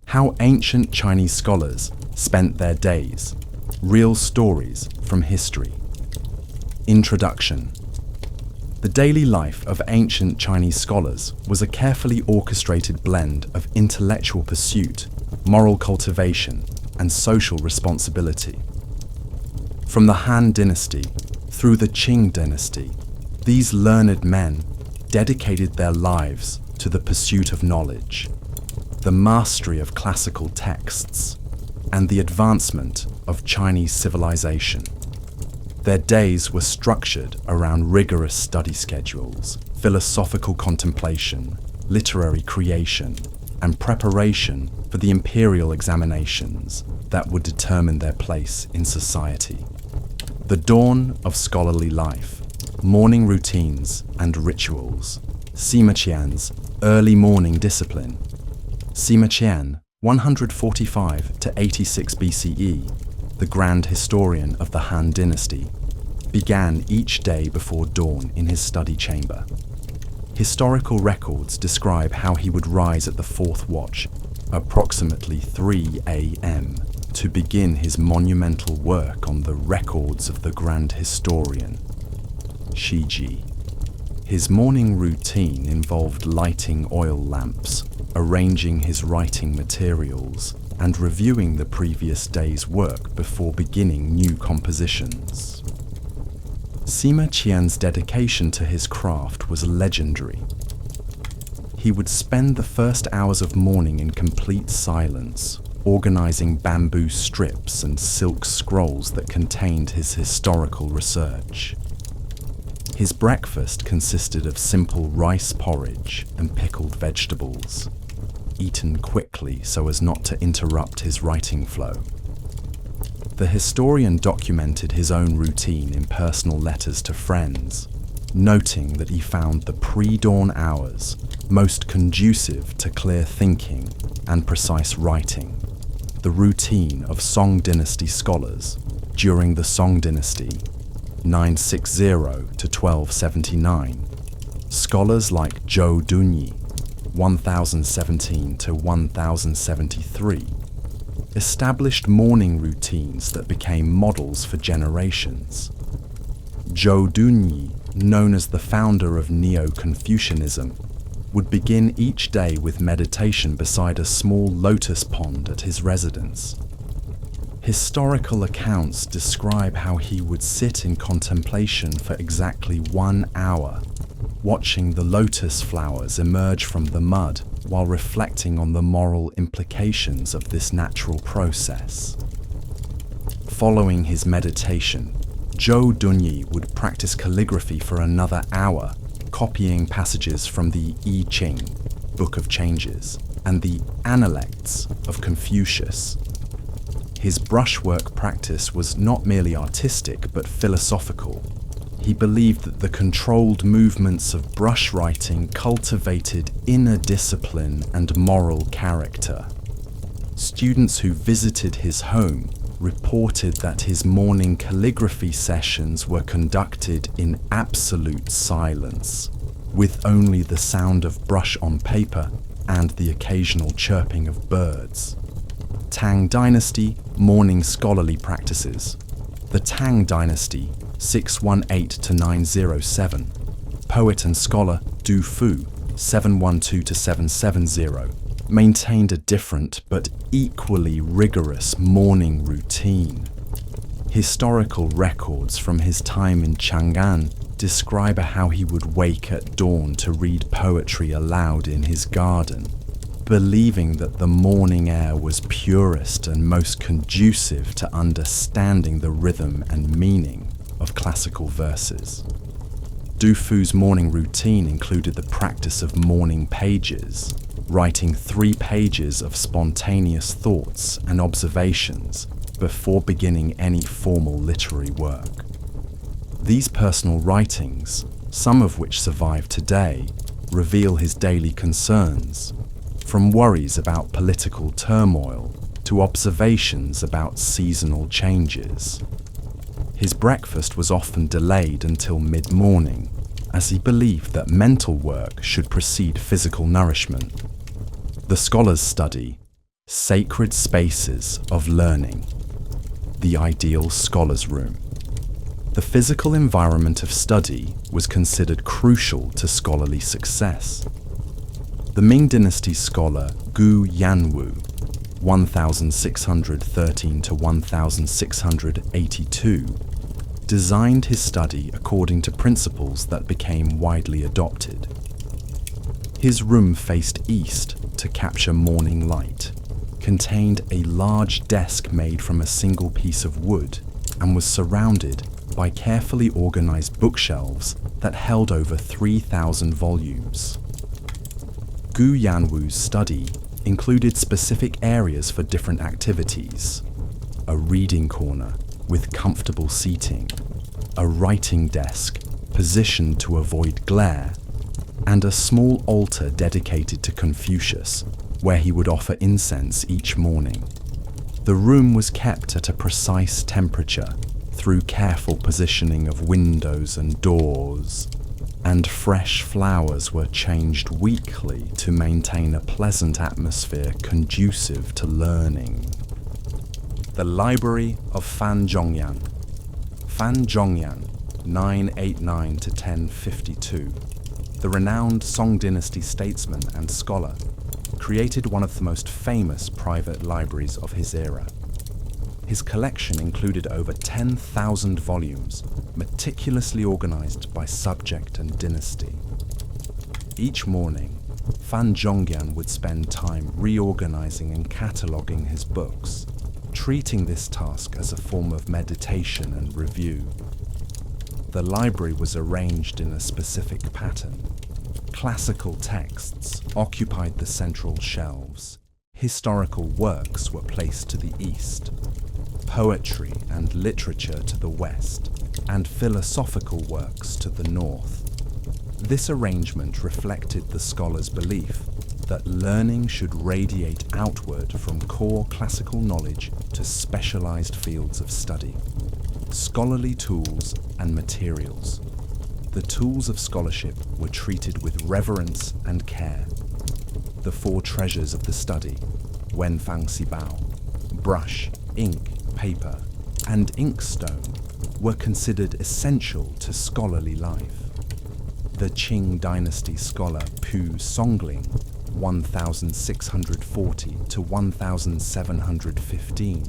How ancient Chinese scholars spent their days. Real stories from history. Introduction. The daily life of ancient Chinese scholars was a carefully orchestrated blend of intellectual pursuit, moral cultivation, and social responsibility. From the Han Dynasty through the Qing Dynasty, these learned men dedicated their lives to the pursuit of knowledge, the mastery of classical texts, and the advancement of Chinese civilization. Their days were structured around rigorous study schedules, philosophical contemplation, literary creation, and preparation for the imperial examinations that would determine their place in society. The dawn of scholarly life, morning routines and rituals. Sima Qian's early morning discipline. Sima Qian, 145 to 86 BCE, the grand historian of the Han Dynasty, began each day before dawn in his study chamber. Historical records describe how he would rise at the fourth watch, approximately 3 a.m., to begin his monumental work on the records of the grand historian, Shiji. His morning routine involved lighting oil lamps, arranging his writing materials, and reviewing the previous day's work before beginning new compositions. Sima Qian's dedication to his craft was legendary. He would spend the first hours of morning in complete silence, organizing bamboo strips and silk scrolls that contained his historical research. His breakfast consisted of simple rice porridge and pickled vegetables, eaten quickly so as not to interrupt his writing flow. The historian documented his own routine in personal letters to friends, noting that he found the pre-dawn hours most conducive to clear thinking and precise writing. The routine of Song Dynasty scholars during the Song Dynasty, 960 to 1279, scholars like Zhou Dunyi, 1017 to 1073, established morning routines that became models for generations. Zhou Dunyi, known as the founder of Neo-Confucianism, would begin each day with meditation beside a small lotus pond at his residence. Historical accounts describe how he would sit in contemplation for exactly 1 hour, watching the lotus flowers emerge from the mud while reflecting on the moral implications of this natural process. Following his meditation, Zhou Dunyi would practice calligraphy for another hour, copying passages from the I Ching, Book of Changes, and the Analects of Confucius. His brushwork practice was not merely artistic but philosophical. He believed that the controlled movements of brush writing cultivated inner discipline and moral character. Students who visited his home reported that his morning calligraphy sessions were conducted in absolute silence, with only the sound of brush on paper and the occasional chirping of birds. Tang Dynasty morning scholarly practices. The Tang Dynasty, 618 to 907. Poet and scholar Du Fu, 712 to 770, maintained a different but equally rigorous morning routine. Historical records from his time in Chang'an describe how he would wake at dawn to read poetry aloud in his garden, believing that the morning air was purest and most conducive to understanding the rhythm and meaning of classical verses. Du Fu's morning routine included the practice of morning pages, writing 3 pages of spontaneous thoughts and observations before beginning any formal literary work. These personal writings, some of which survive today, reveal his daily concerns, from worries about political turmoil to observations about seasonal changes. His breakfast was often delayed until mid-morning, as he believed that mental work should precede physical nourishment. The scholar's study, Sacred spaces of learning. The ideal scholar's room. The physical environment of study was considered crucial to scholarly success. The Ming Dynasty scholar Gu Yanwu, 1613 to 1682, designed his study according to principles that became widely adopted. His room faced east to capture morning light, contained a large desk made from a single piece of wood, and was surrounded by carefully organized bookshelves that held over 3,000 volumes. Gu Yanwu's study included specific areas for different activities: a reading corner with comfortable seating, a writing desk positioned to avoid glare, and a small altar dedicated to Confucius, where he would offer incense each morning. The room was kept at a precise temperature through careful positioning of windows and doors, and fresh flowers were changed weekly to maintain a pleasant atmosphere conducive to learning. The Library of Fan Zhongyan. Fan Zhongyan, 989 to 1052, the renowned Song Dynasty statesman and scholar, created one of the most famous private libraries of his era. His collection included over 10,000 volumes, meticulously organized by subject and dynasty. Each morning, Fan Zhongyan would spend time reorganizing and cataloging his books, treating this task as a form of meditation and review. The library was arranged in a specific pattern. Classical texts occupied the central shelves. Historical works were placed to the east, poetry and literature to the west, and philosophical works to the north. This arrangement reflected the scholar's belief that learning should radiate outward from core classical knowledge to specialized fields of study. Scholarly tools and materials. The tools of scholarship were treated with reverence and care. The four treasures of the study, Wenfang Sibao, brush, ink, paper, and inkstone, were considered essential to scholarly life. The Qing dynasty scholar Pu Songling, 1640 to 1715,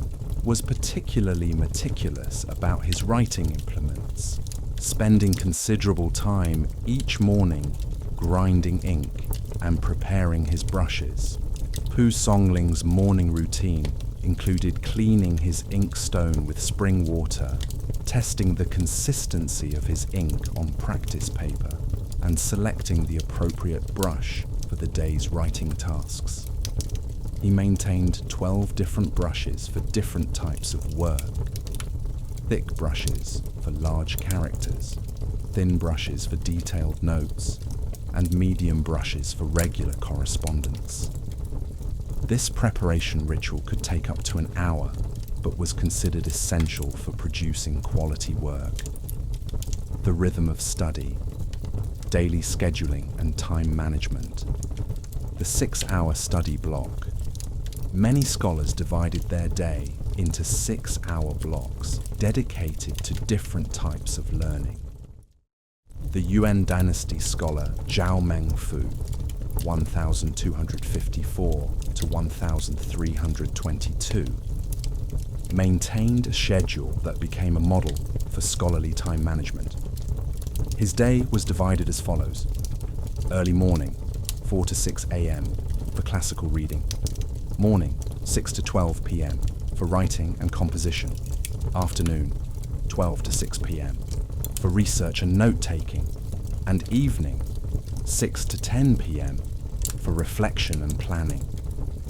was particularly meticulous about his writing implements, spending considerable time each morning grinding ink and preparing his brushes. Pu Songling's morning routine included cleaning his inkstone with spring water, testing the consistency of his ink on practice paper, and selecting the appropriate brush for the day's writing tasks. He maintained 12 different brushes for different types of work. Thick brushes for large characters, thin brushes for detailed notes, and medium brushes for regular correspondence. This preparation ritual could take up to an hour, but was considered essential for producing quality work. The rhythm of study, daily scheduling and time management. The 6-hour study block. Many scholars divided their day into 6-hour blocks dedicated to different types of learning. The Yuan dynasty scholar Zhao Mengfu, 1254 to 1322, maintained a schedule that became a model for scholarly time management. His day was divided as follows: early morning, 4 to 6 a.m. for classical reading, morning, 6 to 12 p.m. for writing and composition, afternoon, 12 to 6 p.m. for research and note-taking, and evening, 6 to 10 p.m. for reflection and planning.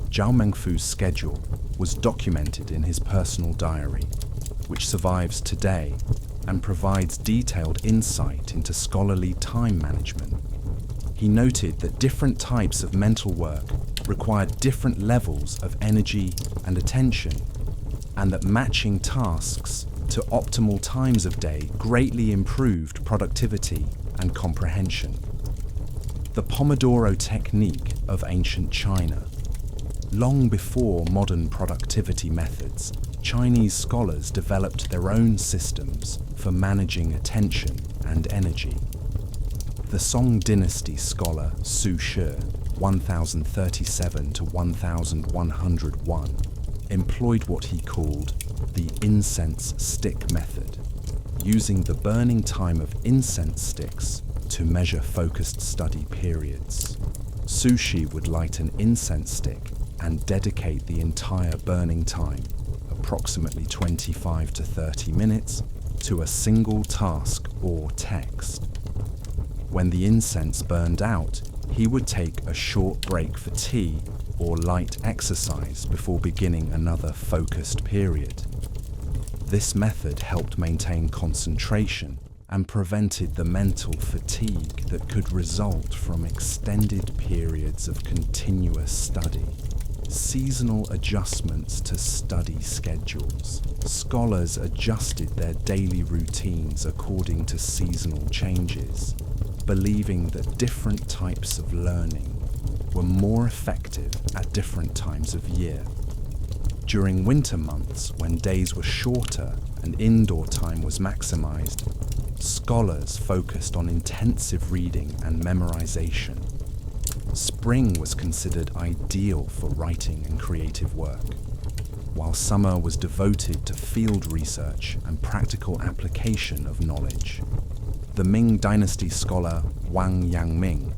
Zhao Mengfu's schedule was documented in his personal diary, which survives today and provides detailed insight into scholarly time management. He noted that different types of mental work required different levels of energy and attention, and that matching tasks to optimal times of day greatly improved productivity and comprehension. The Pomodoro technique of ancient China. Long before modern productivity methods, Chinese scholars developed their own systems for managing attention and energy. The Song Dynasty scholar Su Shi, 1037 to 1101, employed what he called the incense stick method, using the burning time of incense sticks to measure focused study periods. Su Shi would light an incense stick and dedicate the entire burning time, approximately 25 to 30 minutes, to a single task or text. When the incense burned out, he would take a short break for tea or light exercise before beginning another focused period. This method helped maintain concentration and prevented the mental fatigue that could result from extended periods of continuous study. Seasonal adjustments to study schedules. Scholars adjusted their daily routines according to seasonal changes, believing that different types of learning were more effective at different times of year. During winter months, when days were shorter and indoor time was maximized, scholars focused on intensive reading and memorization. Spring was considered ideal for writing and creative work, while summer was devoted to field research and practical application of knowledge. The Ming Dynasty scholar Wang Yangming,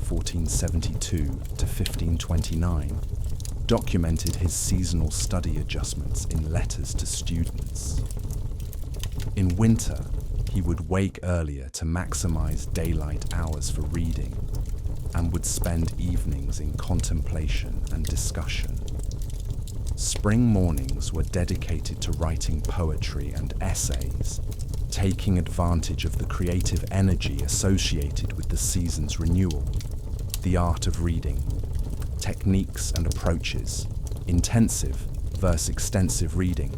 1472 to 1529, documented his seasonal study adjustments in letters to students. In winter, he would wake earlier to maximize daylight hours for reading, and would spend evenings in contemplation and discussion. Spring mornings were dedicated to writing poetry and essays, taking advantage of the creative energy associated with the season's renewal. The art of reading, techniques and approaches, intensive versus extensive reading.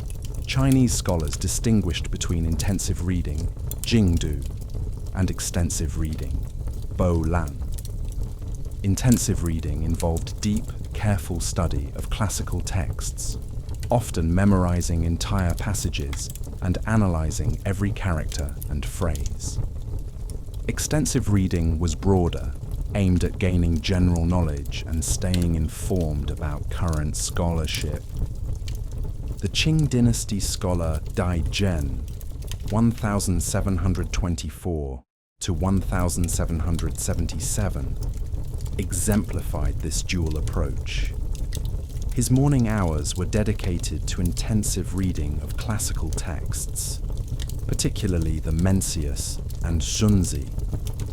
Chinese scholars distinguished between intensive reading, Jingdu, and extensive reading, Bo Lan. Intensive reading involved deep, careful study of classical texts, often memorizing entire passages and analyzing every character and phrase. Extensive reading was broader, aimed at gaining general knowledge and staying informed about current scholarship. The Qing Dynasty scholar Dai Zhen, 1724 to 1777, exemplified this dual approach. His morning hours were dedicated to intensive reading of classical texts, particularly the Mencius and Zunzi,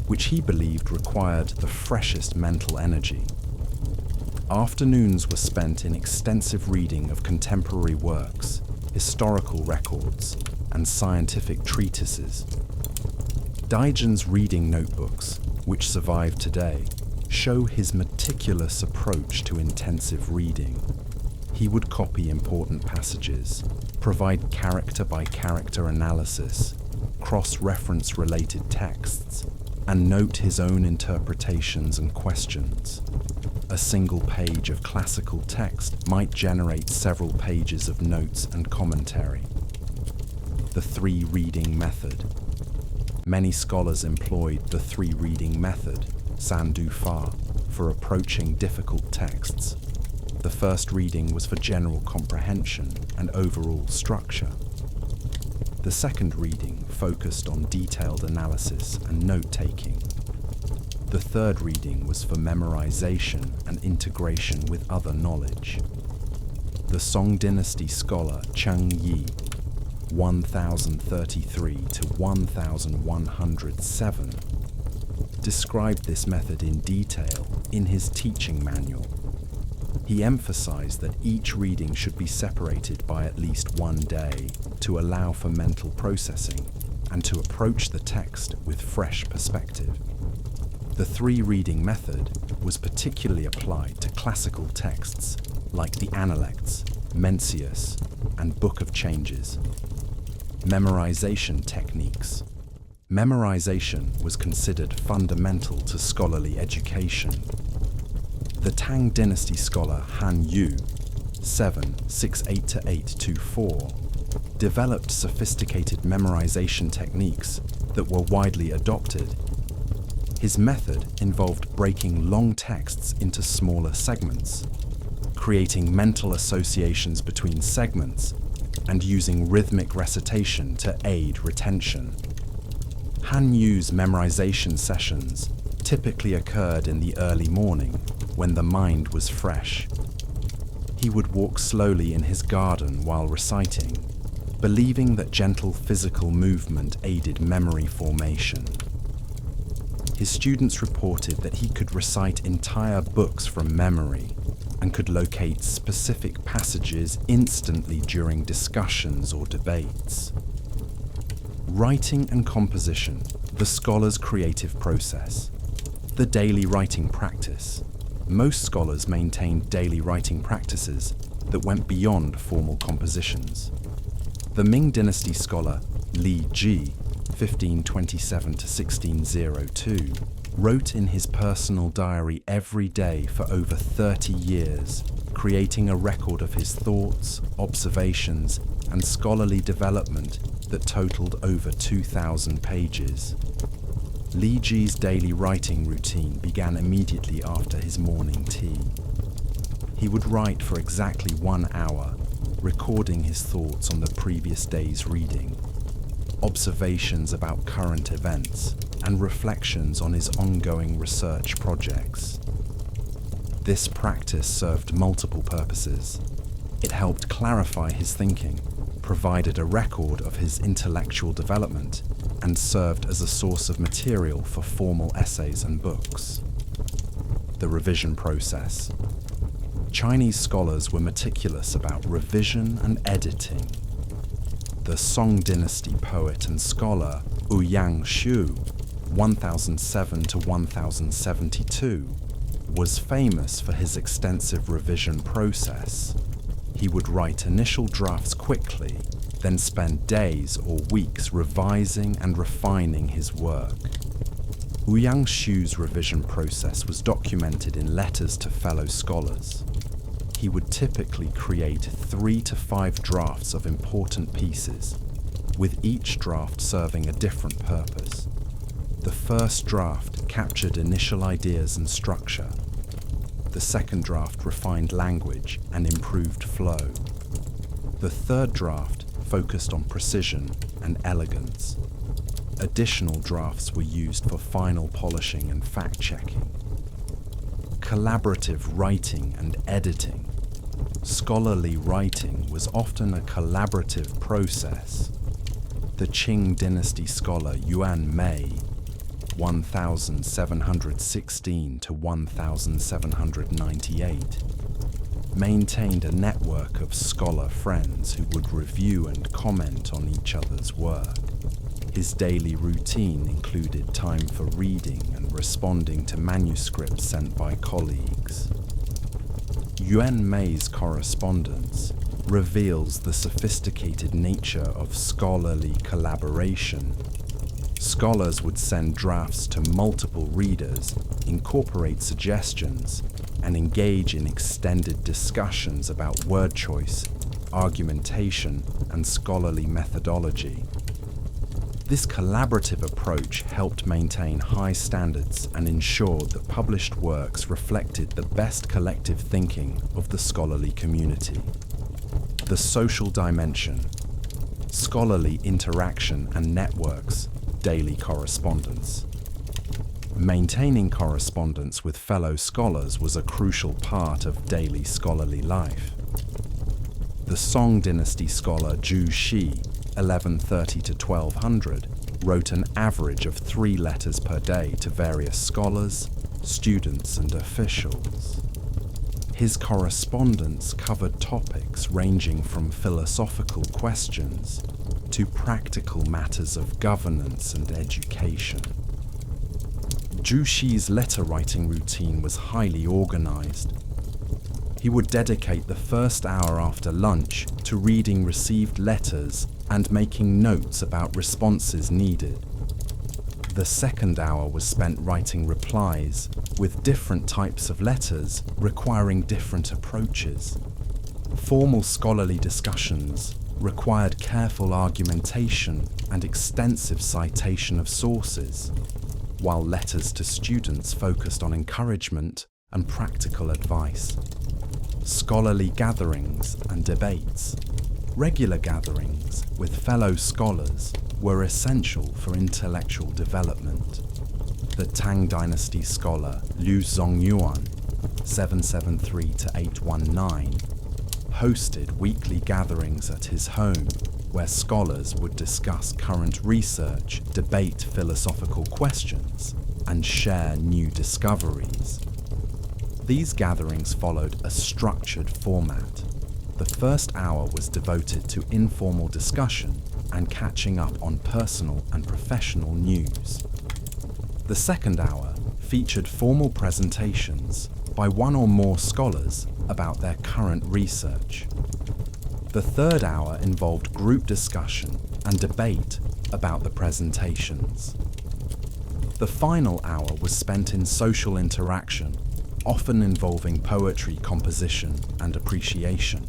which he believed required the freshest mental energy. Afternoons were spent in extensive reading of contemporary works, historical records, and scientific treatises. Daigen's reading notebooks, which survive today, show his meticulous approach to intensive reading. He would copy important passages, provide character-by-character analysis, cross-reference related texts, and note his own interpretations and questions. A single page of classical text might generate several pages of notes and commentary. The three-reading method. Many scholars employed the three-reading method, Sandu Fa, for approaching difficult texts. The first reading was for general comprehension and overall structure. The second reading focused on detailed analysis and note-taking. The third reading was for memorization and integration with other knowledge. The Song Dynasty scholar Cheng Yi, 1033 to 1107, described this method in detail in his teaching manual. He emphasized that each reading should be separated by at least one day to allow for mental processing and to approach the text with fresh perspective. The three-reading method was particularly applied to classical texts like the Analects, Mencius, and Book of Changes. Memorization techniques. Memorization was considered fundamental to scholarly education. The Tang Dynasty scholar Han Yu, 768-824, developed sophisticated memorization techniques that were widely adopted. His method involved breaking long texts into smaller segments, creating mental associations between segments, and using rhythmic recitation to aid retention. Han Yu's memorization sessions typically occurred in the early morning when the mind was fresh. He would walk slowly in his garden while reciting, believing that gentle physical movement aided memory formation. His students reported that he could recite entire books from memory and could locate specific passages instantly during discussions or debates. Writing and composition, the scholar's creative process. The daily writing practice. Most scholars maintained daily writing practices that went beyond formal compositions. The Ming Dynasty scholar Li Ji, 1527-1602, wrote in his personal diary every day for over 30 years, creating a record of his thoughts, observations, and scholarly development that totaled over 2,000 pages. Li Ji's daily writing routine began immediately after his morning tea. He would write for exactly 1 hour, recording his thoughts on the previous day's reading, observations about current events, and reflections on his ongoing research projects. This practice served multiple purposes. It helped clarify his thinking, provided a record of his intellectual development, and served as a source of material for formal essays and books. The revision process. Chinese scholars were meticulous about revision and editing. The Song Dynasty poet and scholar Ouyang Shu, 1007-1072, was famous for his extensive revision process. He would write initial drafts quickly, then spend days or weeks revising and refining his work. Ouyang Shu's revision process was documented in letters to fellow scholars. He would typically create 3 to 5 drafts of important pieces, with each draft serving a different purpose. The first draft captured initial ideas and structure. The second draft refined language and improved flow. The third draft focused on precision and elegance. Additional drafts were used for final polishing and fact-checking. Collaborative writing and editing. Scholarly writing was often a collaborative process. The Qing Dynasty scholar Yuan Mei, 1716-1798, maintained a network of scholar friends who would review and comment on each other's work. His daily routine included time for reading and responding to manuscripts sent by colleagues. Yuan Mei's correspondence reveals the sophisticated nature of scholarly collaboration. Scholars would send drafts to multiple readers, incorporate suggestions, and engage in extended discussions about word choice, argumentation, and scholarly methodology. This collaborative approach helped maintain high standards and ensured that published works reflected the best collective thinking of the scholarly community. The social dimension, scholarly interaction and networks, daily correspondence. Maintaining correspondence with fellow scholars was a crucial part of daily scholarly life. The Song Dynasty scholar Zhu Xi, 1130-1200, wrote an average of 3 letters per day to various scholars, students, and officials. His correspondence covered topics ranging from philosophical questions to practical matters of governance and education. Zhu Xi's letter-writing routine was highly organized. He would dedicate the first hour after lunch to reading received letters and making notes about responses needed. The second hour was spent writing replies, with different types of letters requiring different approaches. Formal scholarly discussions required careful argumentation and extensive citation of sources, while letters to students focused on encouragement and practical advice. Scholarly gatherings and debates. Regular gatherings with fellow scholars were essential for intellectual development. The Tang Dynasty scholar Liu Zongyuan, 773 to 819, hosted weekly gatherings at his home where scholars would discuss current research, debate philosophical questions, and share new discoveries. These gatherings followed a structured format. The first hour was devoted to informal discussion and catching up on personal and professional news. The second hour featured formal presentations by one or more scholars about their current research. The third hour involved group discussion and debate about the presentations. The final hour was spent in social interaction, often involving poetry composition and appreciation.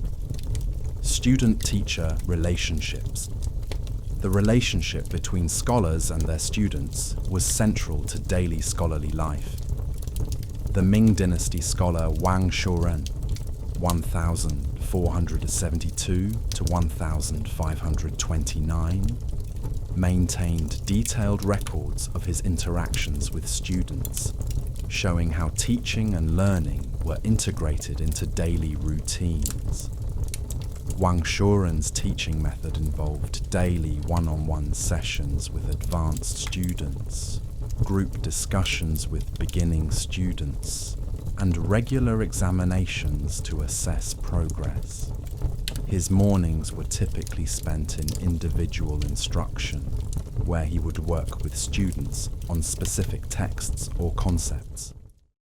Student-teacher relationships. The relationship between scholars and their students was central to daily scholarly life. The Ming Dynasty scholar Wang Shuren, 1472 to 1529, maintained detailed records of his interactions with students, showing how teaching and learning were integrated into daily routines. Wang Shuren's teaching method involved daily one-on-one sessions with advanced students, group discussions with beginning students, and regular examinations to assess progress. His mornings were typically spent in individual instruction, where he would work with students on specific texts or concepts.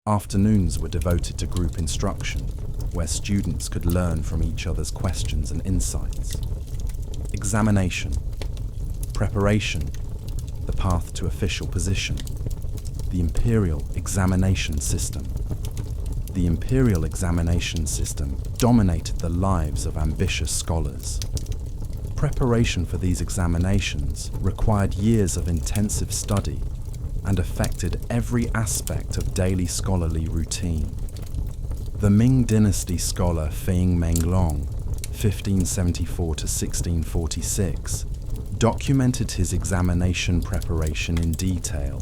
Afternoons were devoted to group instruction, where students could learn from each other's questions and insights. Examination, preparation, the path to official position, the imperial examination system. The imperial examination system dominated the lives of ambitious scholars. Preparation for these examinations required years of intensive study and affected every aspect of daily scholarly routine. The Ming Dynasty scholar Feng Menglong, 1574 to 1646, documented his examination preparation in detail,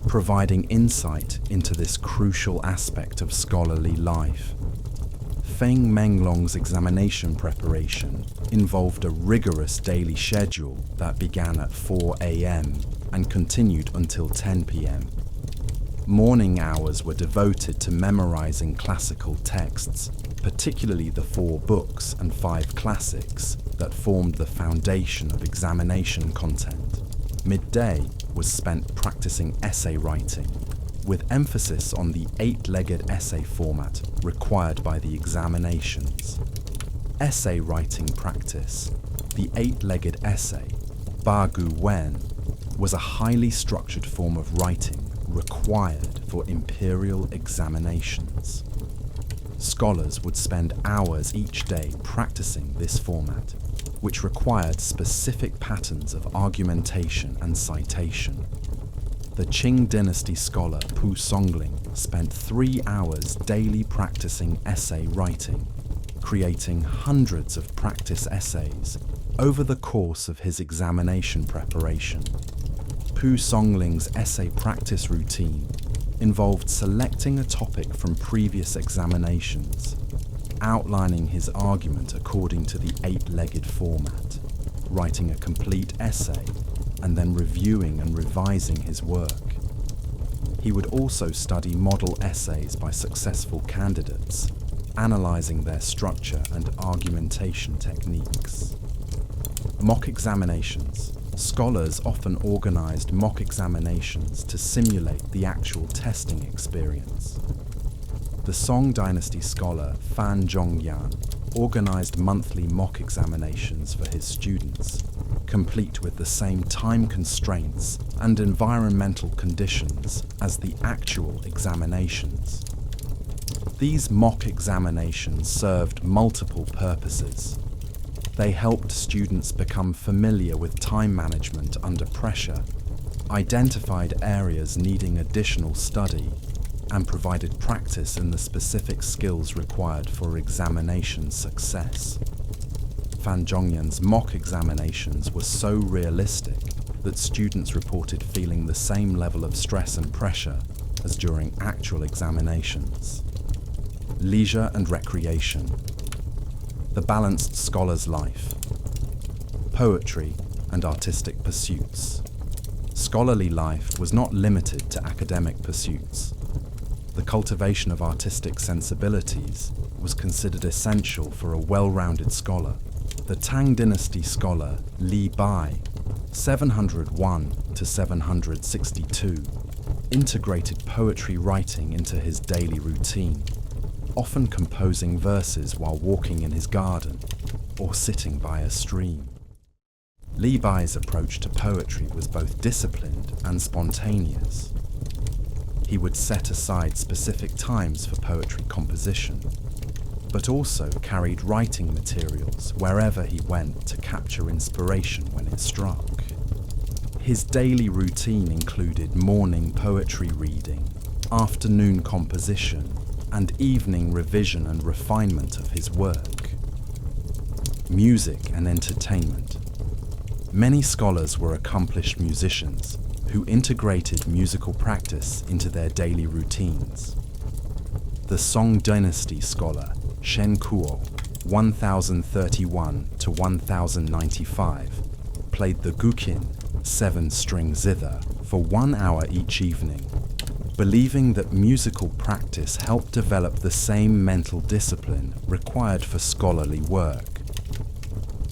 providing insight into this crucial aspect of scholarly life. Feng Menglong's examination preparation involved a rigorous daily schedule that began at 4 a.m. and continued until 10 p.m. Morning hours were devoted to memorizing classical texts, particularly the 4 books and 5 classics that formed the foundation of examination content. Midday was spent practicing essay writing, with emphasis on the 8-legged essay format required by the examinations. Essay writing practice, the 8-legged essay, Ba Gu Wen, was a highly structured form of writing required for imperial examinations. Scholars would spend hours each day practicing this format, which required specific patterns of argumentation and citation. The Qing Dynasty scholar Pu Songling spent 3 hours daily practicing essay writing, creating hundreds of practice essays over the course of his examination preparation. Pu Songling's essay practice routine involved selecting a topic from previous examinations, outlining his argument according to the 8-legged format, writing a complete essay, and then reviewing and revising his work. He would also study model essays by successful candidates, analyzing their structure and argumentation techniques. Mock examinations. Scholars often organized mock examinations to simulate the actual testing experience. The Song Dynasty scholar Fan Zhongyan organized monthly mock examinations for his students, complete with the same time constraints and environmental conditions as the actual examinations. These mock examinations served multiple purposes. They helped students become familiar with time management under pressure, identified areas needing additional study, and provided practice in the specific skills required for examination success. Fan Zhongyan's mock examinations were so realistic that students reported feeling the same level of stress and pressure as during actual examinations. Leisure and recreation. The balanced scholar's life. Poetry and artistic pursuits. Scholarly life was not limited to academic pursuits. The cultivation of artistic sensibilities was considered essential for a well-rounded scholar. The Tang Dynasty scholar Li Bai, 701 to 762, integrated poetry writing into his daily routine, often composing verses while walking in his garden or sitting by a stream. Li Bai's approach to poetry was both disciplined and spontaneous. He would set aside specific times for poetry composition, but also carried writing materials wherever he went to capture inspiration when it struck. His daily routine included morning poetry reading, afternoon composition, and evening revision and refinement of his work. Music and entertainment. Many scholars were accomplished musicians who integrated musical practice into their daily routines. The Song Dynasty scholar Shen Kuo, 1031 to 1095, played the guqin, 7-string zither, for 1 hour each evening, believing that musical practice helped develop the same mental discipline required for scholarly work.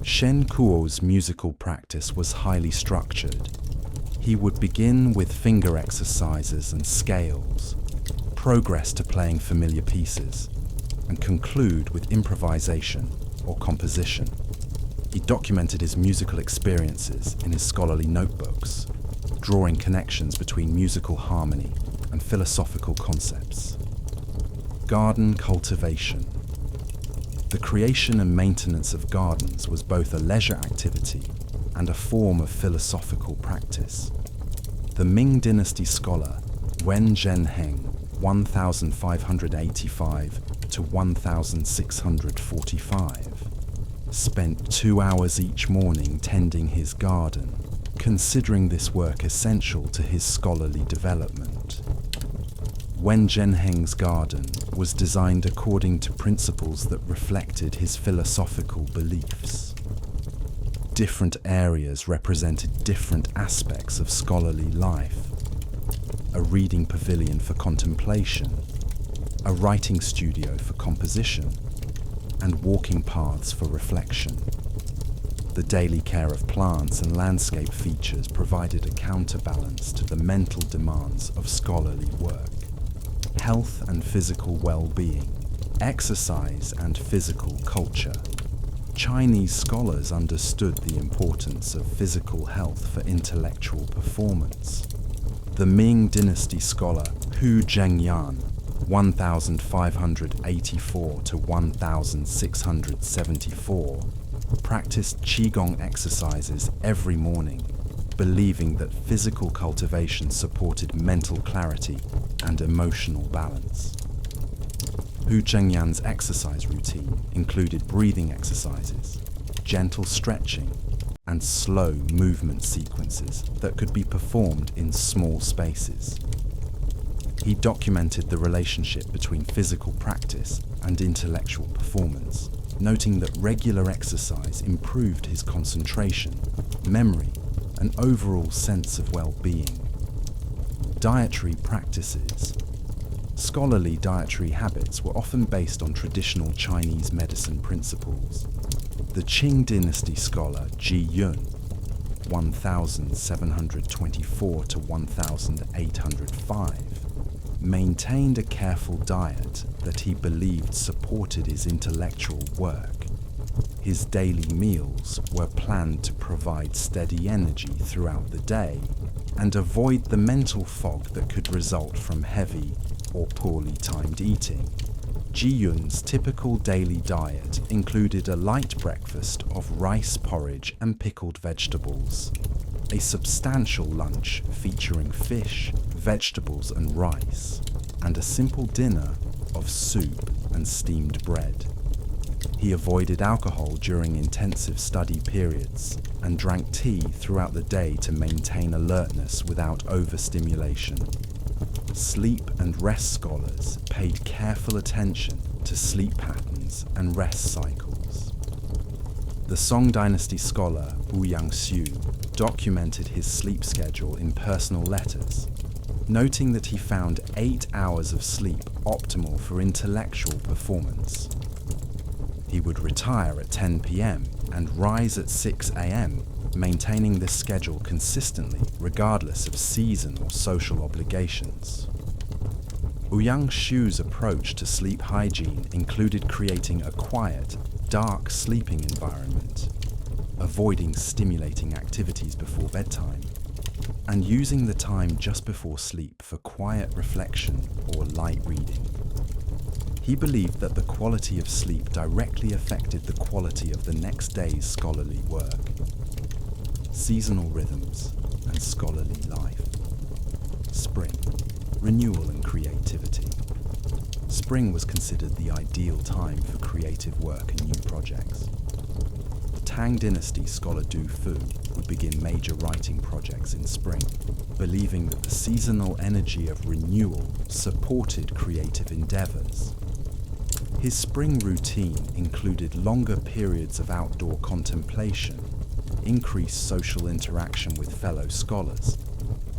Shen Kuo's musical practice was highly structured. He would begin with finger exercises and scales, progress to playing familiar pieces, and conclude with improvisation or composition. He documented his musical experiences in his scholarly notebooks, drawing connections between musical harmony and philosophical concepts. Garden cultivation. The creation and maintenance of gardens was both a leisure activity and a form of philosophical practice. The Ming Dynasty scholar Wen Zhenheng, 1585 to 1645, spent 2 hours each morning tending his garden, considering this work essential to his scholarly development. Wen Zhenheng's garden was designed according to principles that reflected his philosophical beliefs. Different areas represented different aspects of scholarly life. A reading pavilion for contemplation, a writing studio for composition, and walking paths for reflection. The daily care of plants and landscape features provided a counterbalance to the mental demands of scholarly work. Health and physical well-being, exercise and physical culture. Chinese scholars understood the importance of physical health for intellectual performance. The Ming Dynasty scholar Hu Zhengyan, 1584 to 1674, practiced Qigong exercises every morning, believing that physical cultivation supported mental clarity and emotional balance. Hu Zhengyan's exercise routine included breathing exercises, gentle stretching, and slow movement sequences that could be performed in small spaces. He documented the relationship between physical practice and intellectual performance, noting that regular exercise improved his concentration, memory, and overall sense of well-being. Dietary practices. Scholarly dietary habits were often based on traditional Chinese medicine principles. The Qing Dynasty scholar Ji Yun, 1724 to 1805, maintained a careful diet that he believed supported his intellectual work. His daily meals were planned to provide steady energy throughout the day and avoid the mental fog that could result from heavy or poorly timed eating. Ji Yun's typical daily diet included a light breakfast of rice porridge and pickled vegetables, a substantial lunch featuring fish, vegetables and rice, and a simple dinner of soup and steamed bread. He avoided alcohol during intensive study periods and drank tea throughout the day to maintain alertness without overstimulation. Sleep and rest scholars paid careful attention to sleep patterns and rest cycles. The Song Dynasty scholar Wu Yangxiu documented his sleep schedule in personal letters, noting that he found 8 hours of sleep optimal for intellectual performance. He would retire at 10 p.m. and rise at 6 a.m., maintaining this schedule consistently regardless of season or social obligations. Ouyang Shu's approach to sleep hygiene included creating a quiet, dark sleeping environment, avoiding stimulating activities before bedtime, and using the time just before sleep for quiet reflection or light reading. He believed that the quality of sleep directly affected the quality of the next day's scholarly work. Seasonal rhythms and scholarly life. Spring, renewal and creativity. Spring was considered the ideal time for creative work and new projects. The Tang Dynasty scholar Du Fu would begin major writing projects in spring, believing that the seasonal energy of renewal supported creative endeavors. His spring routine included longer periods of outdoor contemplation, increased social interaction with fellow scholars,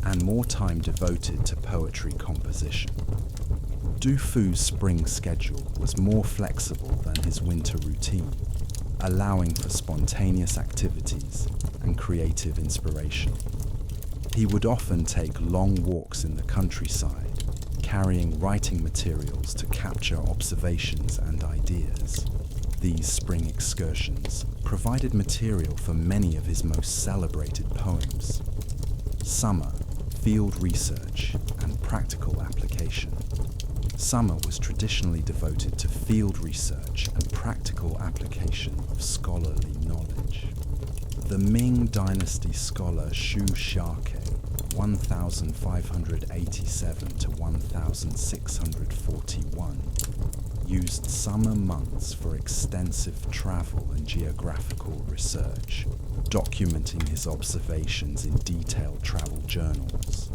and more time devoted to poetry composition. Du Fu's spring schedule was more flexible than his winter routine, allowing for spontaneous activities and creative inspiration. He would often take long walks in the countryside, carrying writing materials to capture observations and ideas. These spring excursions provided material for many of his most celebrated poems. Summer, field research, and practical application. Summer was traditionally devoted to field research and practical application of scholarly knowledge. The Ming Dynasty scholar Xu Xiake 1587 to 1641, used summer months for extensive travel and geographical research, documenting his observations in detailed travel journals.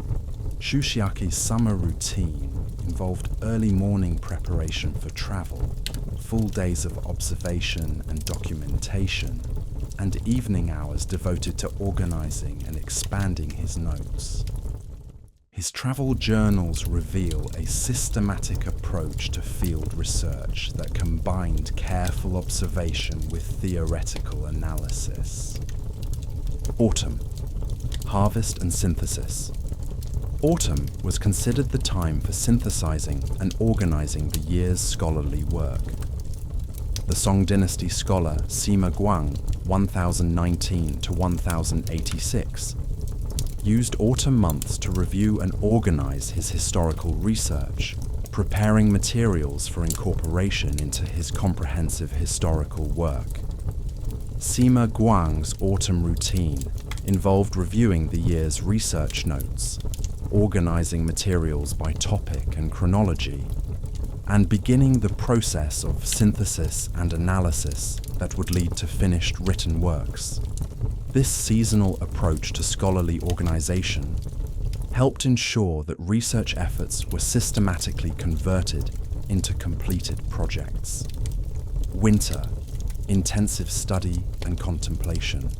Xu Xiake's summer routine involved early morning preparation for travel, full days of observation and documentation, and evening hours devoted to organizing and expanding his notes. His travel journals reveal a systematic approach to field research that combined careful observation with theoretical analysis. Autumn, harvest and synthesis. Autumn was considered the time for synthesizing and organizing the year's scholarly work. The Song Dynasty scholar Sima Guang 1019 to 1086 used autumn months to review and organize his historical research, preparing materials for incorporation into his comprehensive historical work. Sima Guang's autumn routine involved reviewing the year's research notes, organizing materials by topic and chronology, and beginning the process of synthesis and analysis that would lead to finished written works. This seasonal approach to scholarly organization helped ensure that research efforts were systematically converted into completed projects. Winter, intensive study and contemplation.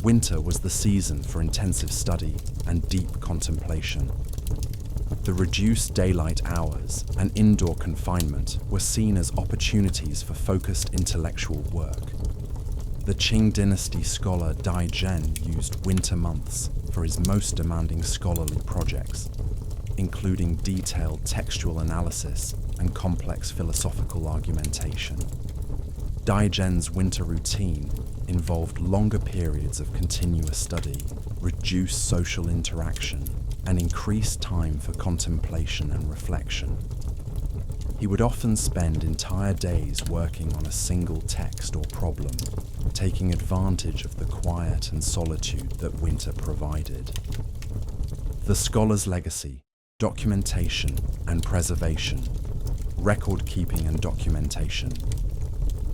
Winter was the season for intensive study and deep contemplation. The reduced daylight hours and indoor confinement were seen as opportunities for focused intellectual work. The Qing Dynasty scholar Dai Zhen used winter months for his most demanding scholarly projects, including detailed textual analysis and complex philosophical argumentation. Daigen's winter routine involved longer periods of continuous study, reduced social interaction, and increased time for contemplation and reflection. He would often spend entire days working on a single text or problem, taking advantage of the quiet and solitude that winter provided. The scholar's legacy: documentation and preservation, record keeping and documentation.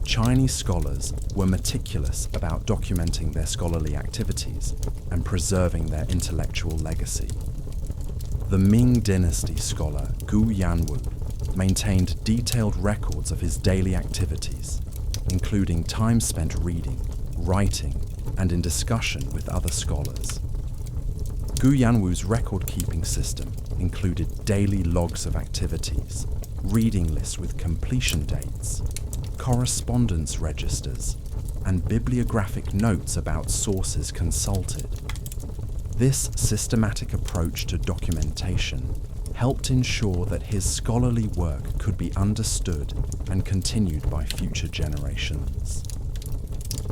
Chinese scholars were meticulous about documenting their scholarly activities and preserving their intellectual legacy. The Ming Dynasty scholar Gu Yanwu maintained detailed records of his daily activities, including time spent reading, writing, and in discussion with other scholars. Gu Yanwu's record-keeping system included daily logs of activities, reading lists with completion dates, correspondence registers, and bibliographic notes about sources consulted. This systematic approach to documentation helped ensure that his scholarly work could be understood and continued by future generations.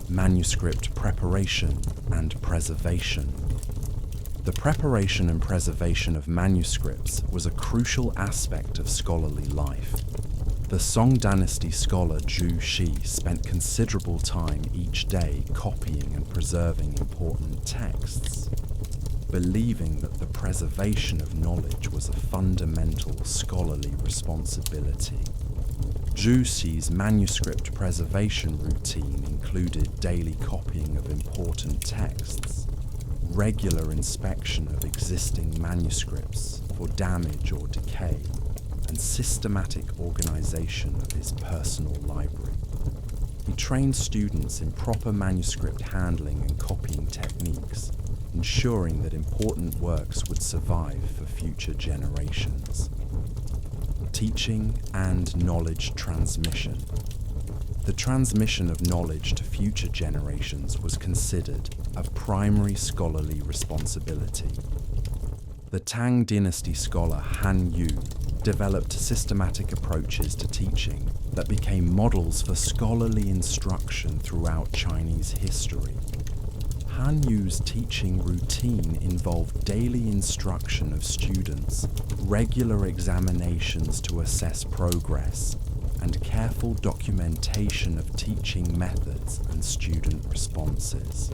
Manuscript preparation and preservation. The preparation and preservation of manuscripts was a crucial aspect of scholarly life. The Song Dynasty scholar Zhu Xi spent considerable time each day copying and preserving important texts, believing that the preservation of knowledge was a fundamental scholarly responsibility. Zhu Xi's manuscript preservation routine included daily copying of important texts, regular inspection of existing manuscripts for damage or decay, and systematic organization of his personal library. He trained students in proper manuscript handling and copying techniques, ensuring that important works would survive for future generations. Teaching and knowledge transmission. The transmission of knowledge to future generations was considered a primary scholarly responsibility. The Tang Dynasty scholar Han Yu developed systematic approaches to teaching that became models for scholarly instruction throughout Chinese history. Han Yu's teaching routine involved daily instruction of students, regular examinations to assess progress, and careful documentation of teaching methods and student responses.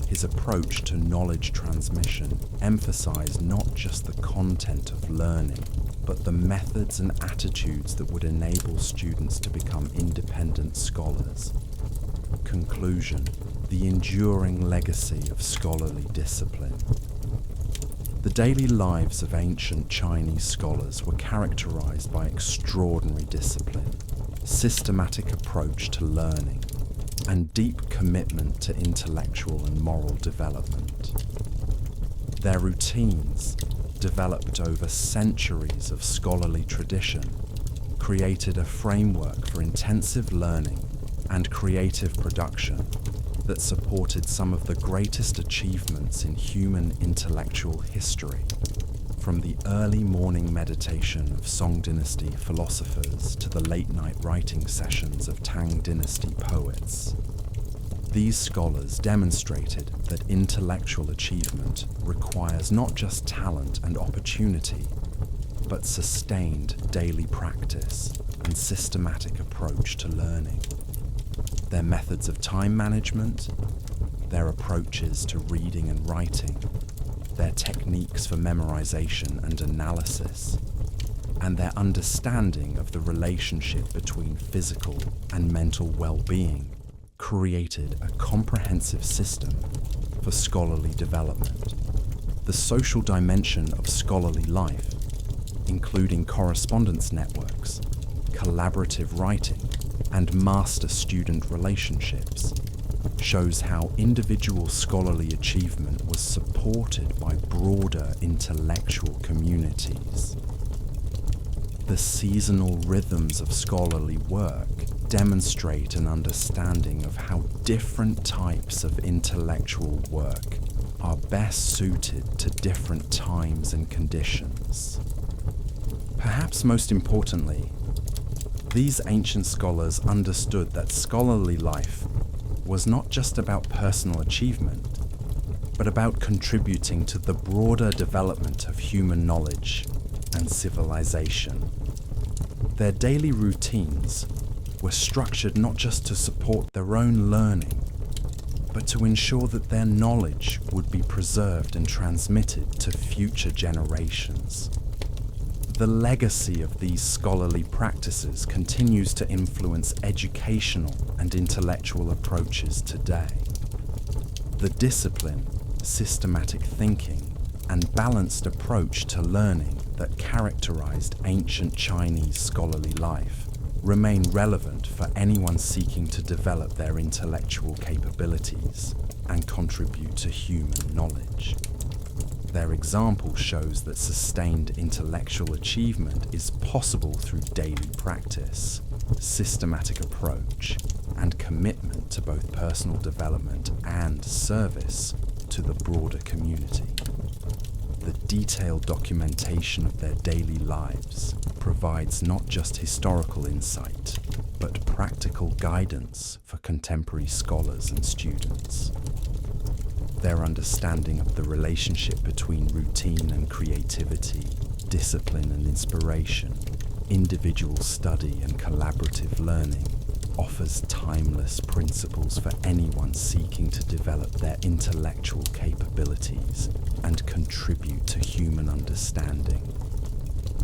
His approach to knowledge transmission emphasized not just the content of learning, but the methods and attitudes that would enable students to become independent scholars. Conclusion: the enduring legacy of scholarly discipline. The daily lives of ancient Chinese scholars were characterized by extraordinary discipline, systematic approach to learning, and deep commitment to intellectual and moral development. Their routines, developed over centuries of scholarly tradition, created a framework for intensive learning and creative production that supported some of the greatest achievements in human intellectual history, from the early morning meditation of Song Dynasty philosophers to the late-night writing sessions of Tang Dynasty poets. These scholars demonstrated that intellectual achievement requires not just talent and opportunity, but sustained daily practice and systematic approach to learning. Their methods of time management, their approaches to reading and writing, their techniques for memorization and analysis, and their understanding of the relationship between physical and mental well-being created a comprehensive system for scholarly development. The social dimension of scholarly life, including correspondence networks, collaborative writing, and master-student relationships, shows how individual scholarly achievement was supported by broader intellectual communities. The seasonal rhythms of scholarly work demonstrate an understanding of how different types of intellectual work are best suited to different times and conditions. Perhaps most importantly, These ancient scholars understood that scholarly life was not just about personal achievement, but about contributing to the broader development of human knowledge and civilization. Their daily routines were structured not just to support their own learning, but to ensure that their knowledge would be preserved and transmitted to future generations. The legacy of these scholarly practices continues to influence educational and intellectual approaches today. The discipline, systematic thinking, and balanced approach to learning that characterized ancient Chinese scholarly life remain relevant for anyone seeking to develop their intellectual capabilities and contribute to human knowledge. Their example shows that sustained intellectual achievement is possible through daily practice, systematic approach, and commitment to both personal development and service to the broader community. The detailed documentation of their daily lives provides not just historical insight, but practical guidance for contemporary scholars and students. Their understanding of the relationship between routine and creativity, discipline and inspiration, individual study and collaborative learning offers timeless principles for anyone seeking to develop their intellectual capabilities and contribute to human understanding.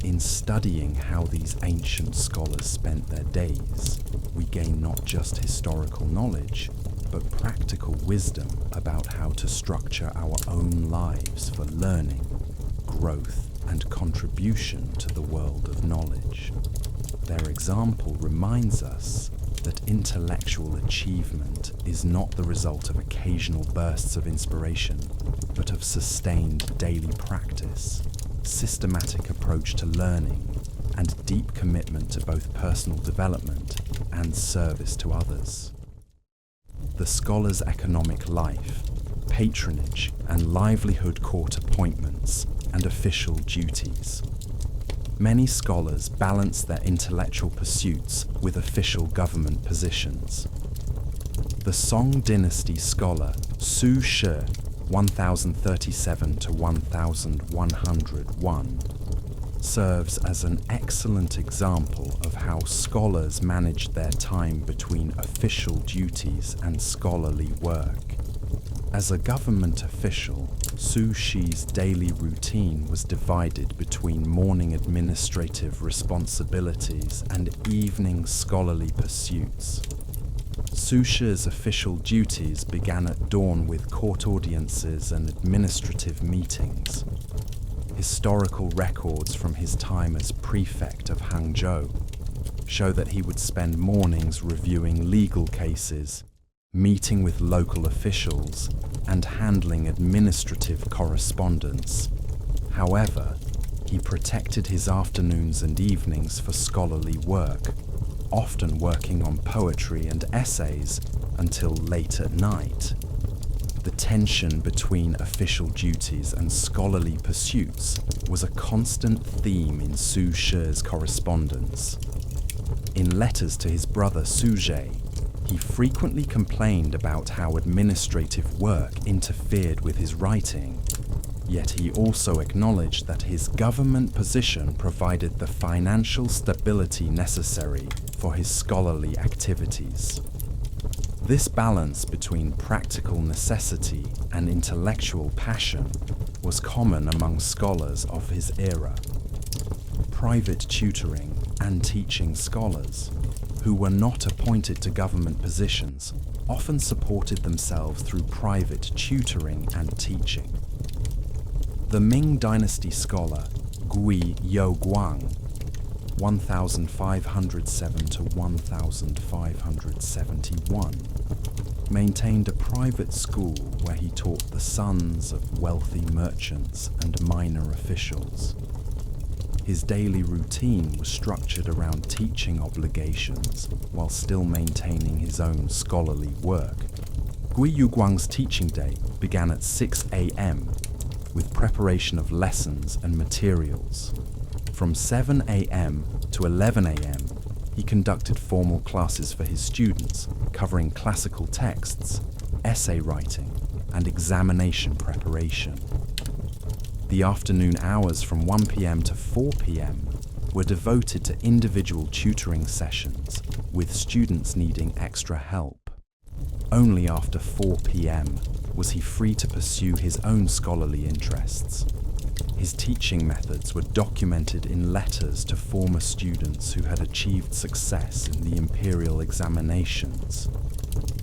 In studying how these ancient scholars spent their days, we gain not just historical knowledge, but practical wisdom about how to structure our own lives for learning, growth, and contribution to the world of knowledge. Their example reminds us that intellectual achievement is not the result of occasional bursts of inspiration, but of sustained daily practice, systematic approach to learning, and deep commitment to both personal development and service to others. The scholar's economic life, patronage, and livelihood court appointments and official duties. Many scholars balance their intellectual pursuits with official government positions. The Song Dynasty scholar Su Shi, 1037 to 1101, serves as an excellent example of how scholars managed their time between official duties and scholarly work. As a government official, Su Shi's daily routine was divided between morning administrative responsibilities and evening scholarly pursuits. Su Shi's official duties began at dawn with court audiences and administrative meetings. Historical records from his time as prefect of Hangzhou show that he would spend mornings reviewing legal cases, meeting with local officials, and handling administrative correspondence. However, he protected his afternoons and evenings for scholarly work, often working on poetry and essays until late at night. The tension between official duties and scholarly pursuits was a constant theme in Su Shi's correspondence. In letters to his brother Su Zhe, he frequently complained about how administrative work interfered with his writing, yet he also acknowledged that his government position provided the financial stability necessary for his scholarly activities. This balance between practical necessity and intellectual passion was common among scholars of his era. Private tutoring and teaching scholars, who were not appointed to government positions, often supported themselves through private tutoring and teaching. The Ming Dynasty scholar Gui Youguang, 1507 to 1571, maintained a private school where he taught the sons of wealthy merchants and minor officials. His daily routine was structured around teaching obligations while still maintaining his own scholarly work. Gui Youguang's teaching day began at 6 a.m. with preparation of lessons and materials. From 7 a.m. to 11 a.m., He conducted formal classes for his students, covering classical texts, essay writing, and examination preparation. The afternoon hours from 1 p.m. to 4 p.m. were devoted to individual tutoring sessions, with students needing extra help. Only after 4 p.m. was he free to pursue his own scholarly interests. His teaching methods were documented in letters to former students who had achieved success in the imperial examinations.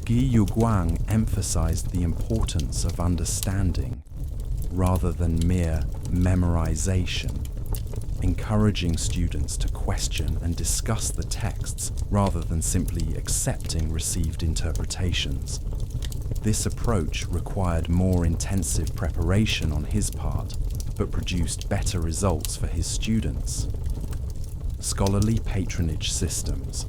Guy Yuguang emphasized the importance of understanding rather than mere memorization, encouraging students to question and discuss the texts rather than simply accepting received interpretations. This approach required more intensive preparation on his part, but produced better results for his students. Scholarly patronage systems.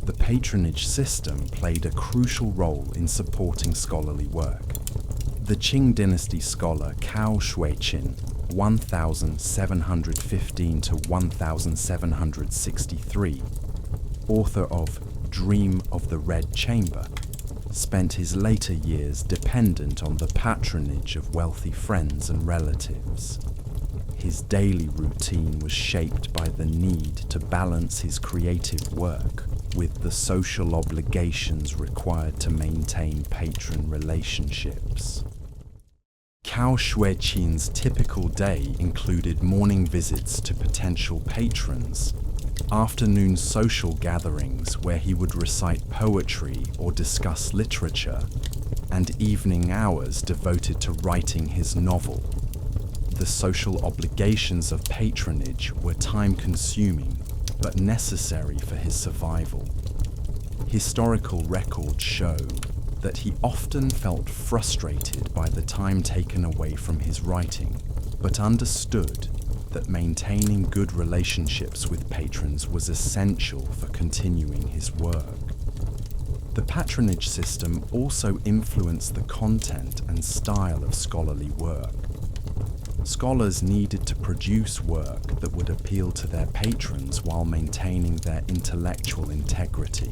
The patronage system played a crucial role in supporting scholarly work. The Qing dynasty scholar Cao Shuiqin, 1715 to 1763, author of Dream of the Red Chamber, spent his later years dependent on the patronage of wealthy friends and relatives. His daily routine was shaped by the need to balance his creative work with the social obligations required to maintain patron relationships. Cao Shuiqin's typical day included morning visits to potential patrons, afternoon social gatherings where he would recite poetry or discuss literature, and evening hours devoted to writing his novel. The social obligations of patronage were time-consuming but necessary for his survival. Historical records show that he often felt frustrated by the time taken away from his writing, but understood that maintaining good relationships with patrons was essential for continuing his work. The patronage system also influenced the content and style of scholarly work. Scholars needed to produce work that would appeal to their patrons while maintaining their intellectual integrity.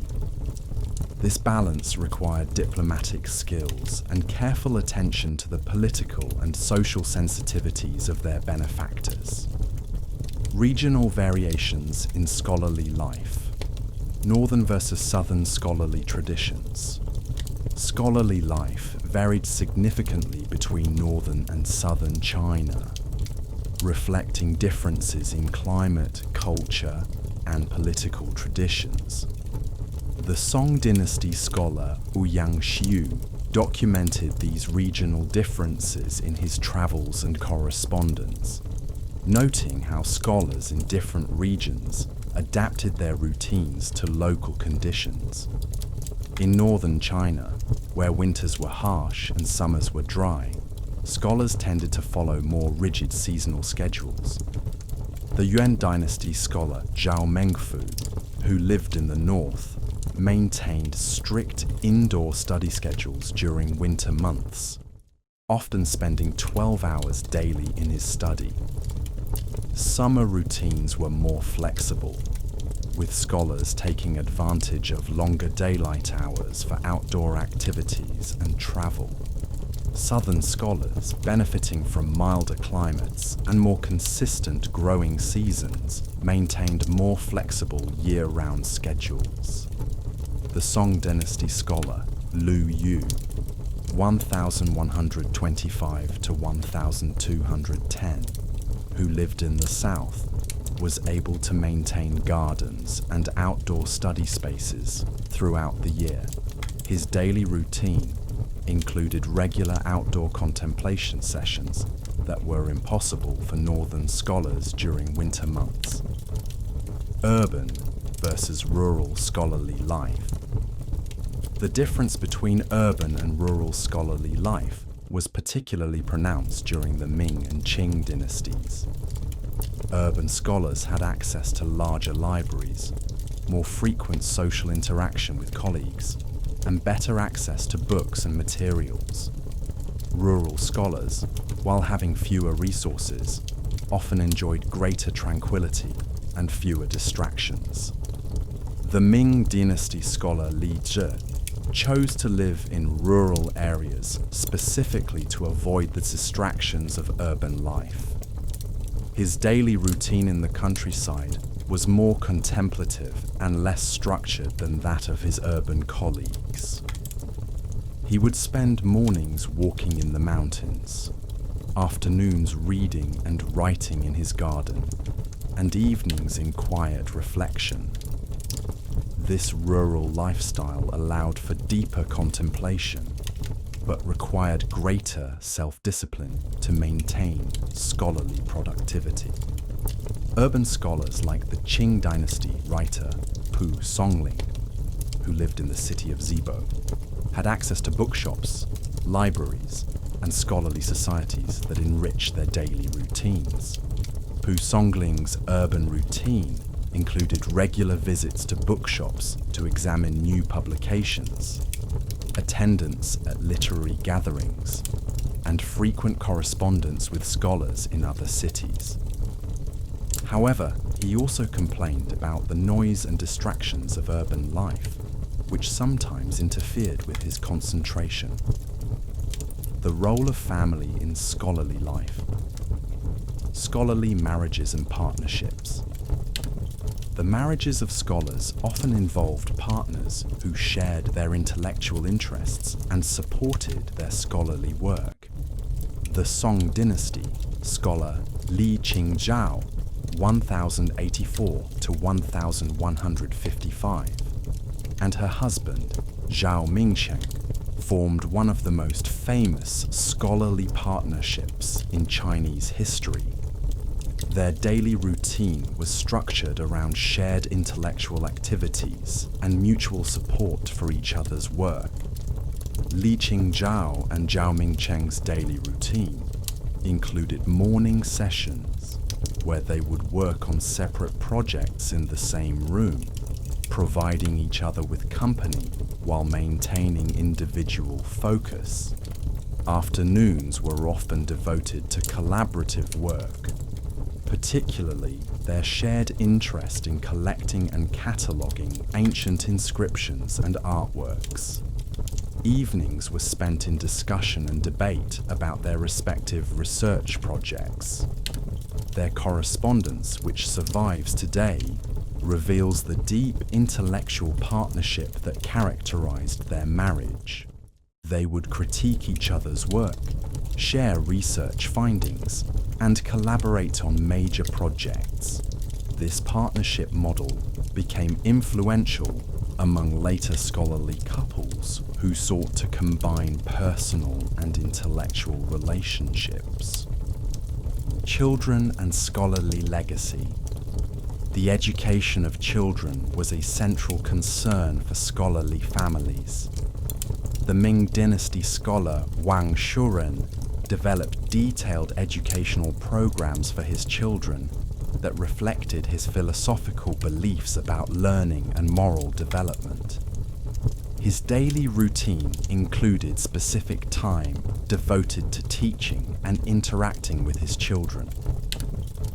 This balance required diplomatic skills and careful attention to the political and social sensitivities of their benefactors. Regional variations in scholarly life. Northern versus Southern scholarly traditions. Scholarly life varied significantly between northern and southern China, reflecting differences in climate, culture, and political traditions. The Song dynasty scholar Ouyang Xiu documented these regional differences in his travels and correspondence, noting how scholars in different regions adapted their routines to local conditions. In northern China, where winters were harsh and summers were dry, scholars tended to follow more rigid seasonal schedules. The Yuan dynasty scholar Zhao Mengfu, who lived in the north, maintained strict indoor study schedules during winter months, often spending 12 hours daily in his study. Summer routines were more flexible, with scholars taking advantage of longer daylight hours for outdoor activities and travel. Southern scholars, benefiting from milder climates and more consistent growing seasons, maintained more flexible year-round schedules. The Song dynasty scholar Lu Yu, 1125 to 1210, who lived in the south, was able to maintain gardens and outdoor study spaces throughout the year. His daily routine included regular outdoor contemplation sessions that were impossible for northern scholars during winter months. Urban versus rural scholarly life. The difference between urban and rural scholarly life was particularly pronounced during the Ming and Qing dynasties. Urban scholars had access to larger libraries, more frequent social interaction with colleagues, and better access to books and materials. Rural scholars, while having fewer resources, often enjoyed greater tranquility and fewer distractions. The Ming Dynasty scholar Li Zhi chose to live in rural areas specifically to avoid the distractions of urban life. His daily routine in the countryside was more contemplative and less structured than that of his urban colleagues. He would spend mornings walking in the mountains, afternoons reading and writing in his garden, and evenings in quiet reflection. This rural lifestyle allowed for deeper contemplation, but required greater self-discipline to maintain scholarly productivity. Urban scholars like the Qing dynasty writer Pu Songling, who lived in the city of Zibo, had access to bookshops, libraries, and scholarly societies that enriched their daily routines. Pu Songling's urban routine included regular visits to bookshops to examine new publications, attendance at literary gatherings, and frequent correspondence with scholars in other cities. However, he also complained about the noise and distractions of urban life, which sometimes interfered with his concentration. The role of family in scholarly life. Scholarly marriages and partnerships. The marriages of scholars often involved partners who shared their intellectual interests and supported their scholarly work. The Song dynasty scholar Li Qingzhao, 1084 to 1155, and her husband, Zhao Mingcheng, formed one of the most famous scholarly partnerships in Chinese history. Their daily routine was structured around shared intellectual activities and mutual support for each other's work. Li Qingzhao and Zhao Mingcheng's daily routine included morning sessions where they would work on separate projects in the same room, providing each other with company while maintaining individual focus. Afternoons were often devoted to collaborative work, particularly their shared interest in collecting and cataloguing ancient inscriptions and artworks. Evenings were spent in discussion and debate about their respective research projects. Their correspondence, which survives today, reveals the deep intellectual partnership that characterized their marriage. They would critique each other's work, share research findings, and collaborate on major projects. This partnership model became influential among later scholarly couples who sought to combine personal and intellectual relationships. Children and scholarly legacy. The education of children was a central concern for scholarly families. The Ming Dynasty scholar Wang Shuren developed detailed educational programs for his children that reflected his philosophical beliefs about learning and moral development. His daily routine included specific time devoted to teaching and interacting with his children.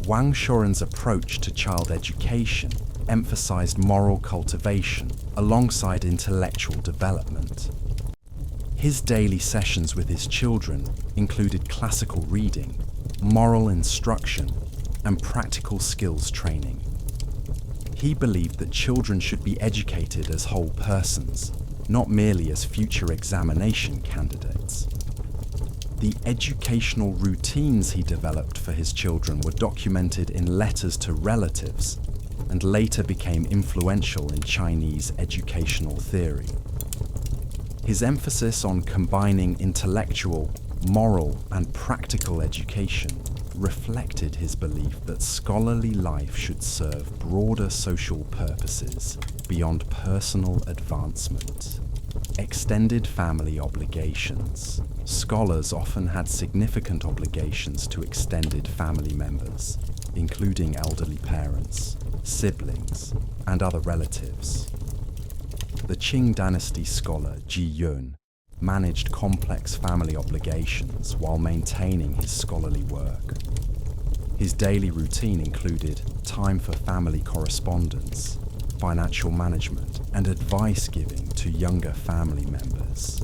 Wang Shuren's approach to child education emphasized moral cultivation alongside intellectual development. His daily sessions with his children included classical reading, moral instruction, and practical skills training. He believed that children should be educated as whole persons, not merely as future examination candidates. The educational routines he developed for his children were documented in letters to relatives and later became influential in Chinese educational theory. His emphasis on combining intellectual, moral, and practical education reflected his belief that scholarly life should serve broader social purposes beyond personal advancement. Extended family obligations. Scholars often had significant obligations to extended family members, including elderly parents, siblings, and other relatives. The Qing dynasty scholar Ji Yun managed complex family obligations while maintaining his scholarly work. His daily routine included time for family correspondence, financial management, and advice giving to younger family members.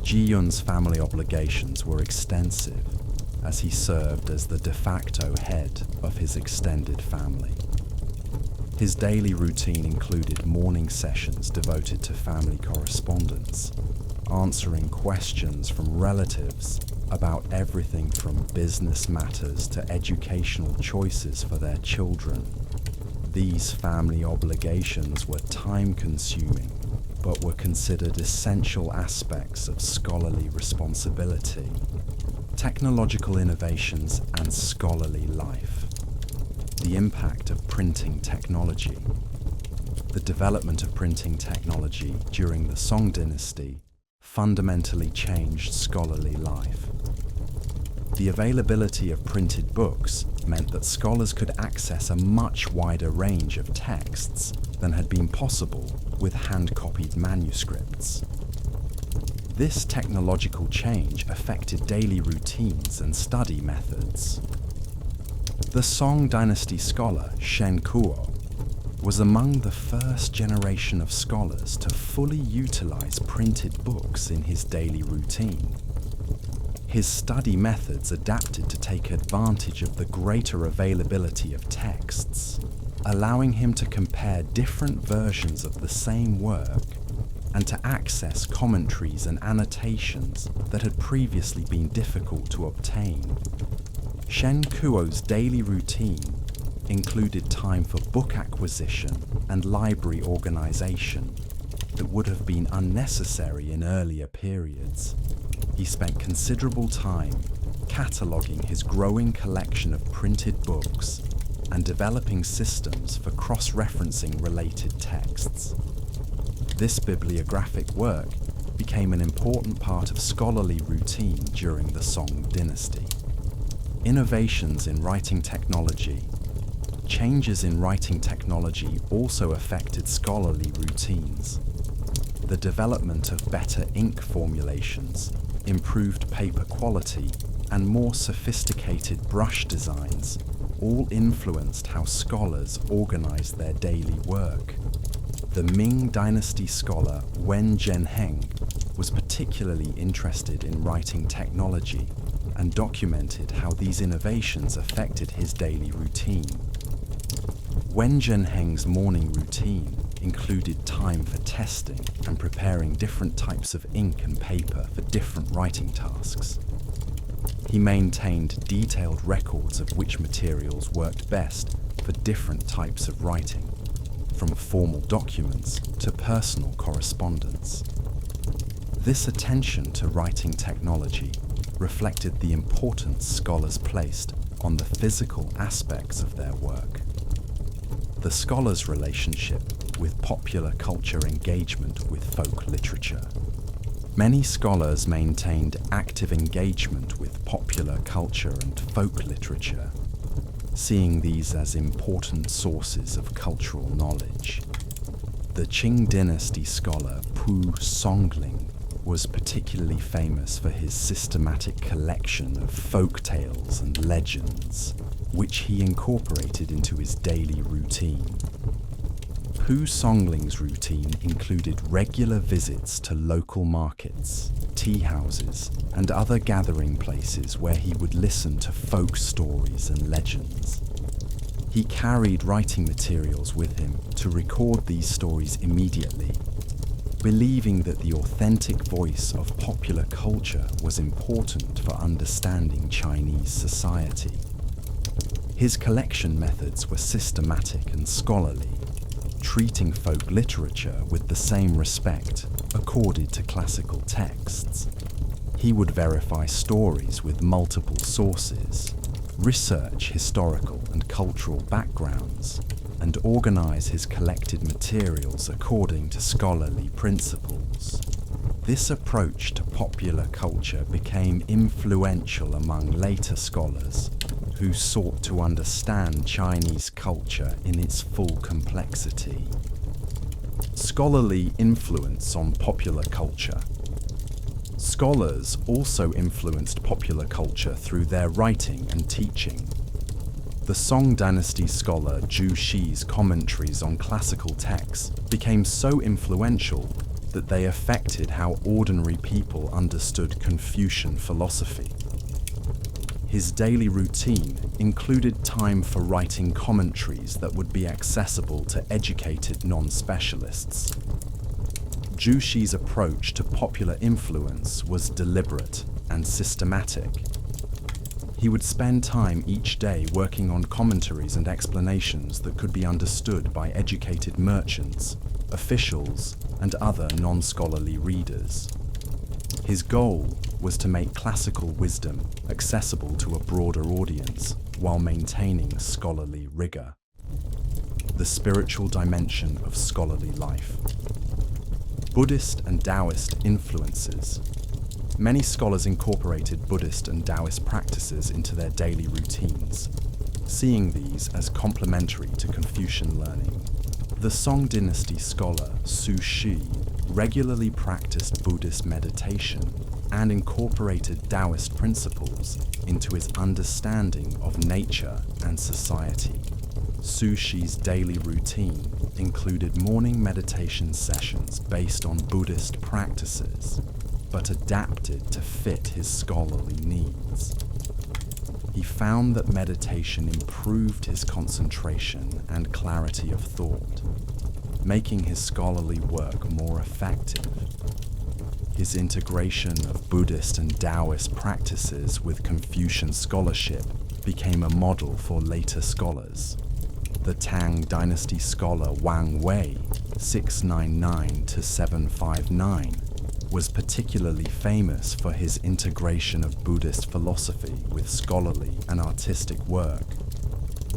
Ji Yun's family obligations were extensive, as he served as the de facto head of his extended family. His daily routine included morning sessions devoted to family correspondence, answering questions from relatives about everything from business matters to educational choices for their children. These family obligations were time-consuming, but were considered essential aspects of scholarly responsibility, technological innovations, and scholarly life. The impact of printing technology. The development of printing technology during the Song dynasty fundamentally changed scholarly life. The availability of printed books meant that scholars could access a much wider range of texts than had been possible with hand-copied manuscripts. This technological change affected daily routines and study methods. The Song dynasty scholar Shen Kuo was among the first generation of scholars to fully utilize printed books in his daily routine. His study methods adapted to take advantage of the greater availability of texts, allowing him to compare different versions of the same work and to access commentaries and annotations that had previously been difficult to obtain. Shen Kuo's daily routine included time for book acquisition and library organization that would have been unnecessary in earlier periods. He spent considerable time cataloging his growing collection of printed books and developing systems for cross-referencing related texts. This bibliographic work became an important part of scholarly routine during the Song dynasty. Innovations in writing technology. Changes in writing technology also affected scholarly routines. The development of better ink formulations, improved paper quality, and more sophisticated brush designs all influenced how scholars organized their daily work. The Ming Dynasty scholar Wen Zhenheng was particularly interested in writing technology and documented how these innovations affected his daily routine. Wen Zhenheng's morning routine included time for testing and preparing different types of ink and paper for different writing tasks. He maintained detailed records of which materials worked best for different types of writing, from formal documents to personal correspondence. This attention to writing technology reflected the importance scholars placed on the physical aspects of their work. The scholar's relationship with popular culture engagement with folk literature. Many scholars maintained active engagement with popular culture and folk literature, seeing these as important sources of cultural knowledge. The Qing dynasty scholar Pu Songling was particularly famous for his systematic collection of folk tales and legends, which he incorporated into his daily routine. Pu Songling's routine included regular visits to local markets, tea houses, and other gathering places where he would listen to folk stories and legends. He carried writing materials with him to record these stories immediately, believing that the authentic voice of popular culture was important for understanding Chinese society. His collection methods were systematic and scholarly, treating folk literature with the same respect accorded to classical texts. He would verify stories with multiple sources, research historical and cultural backgrounds, and organize his collected materials according to scholarly principles. This approach to popular culture became influential among later scholars who sought to understand Chinese culture in its full complexity. Scholarly influence on popular culture. Scholars also influenced popular culture through their writing and teaching. The Song Dynasty scholar Zhu Xi's commentaries on classical texts became so influential that they affected how ordinary people understood Confucian philosophy. His daily routine included time for writing commentaries that would be accessible to educated non-specialists. Zhu Xi's approach to popular influence was deliberate and systematic. He would spend time each day working on commentaries and explanations that could be understood by educated merchants, officials, and other non-scholarly readers. His goal was to make classical wisdom accessible to a broader audience while maintaining scholarly rigor. The spiritual dimension of scholarly life. Buddhist and Taoist influences. Many scholars incorporated Buddhist and Taoist practices into their daily routines, seeing these as complementary to Confucian learning. The Song Dynasty scholar Zhu Xi regularly practiced Buddhist meditation and incorporated Taoist principles into his understanding of nature and society. Zhu Xi's daily routine included morning meditation sessions based on Buddhist practices, but adapted to fit his scholarly needs. He found that meditation improved his concentration and clarity of thought, making his scholarly work more effective. His integration of Buddhist and Taoist practices with Confucian scholarship became a model for later scholars. The Tang Dynasty scholar Wang Wei, 699 to 759, was particularly famous for his integration of Buddhist philosophy with scholarly and artistic work.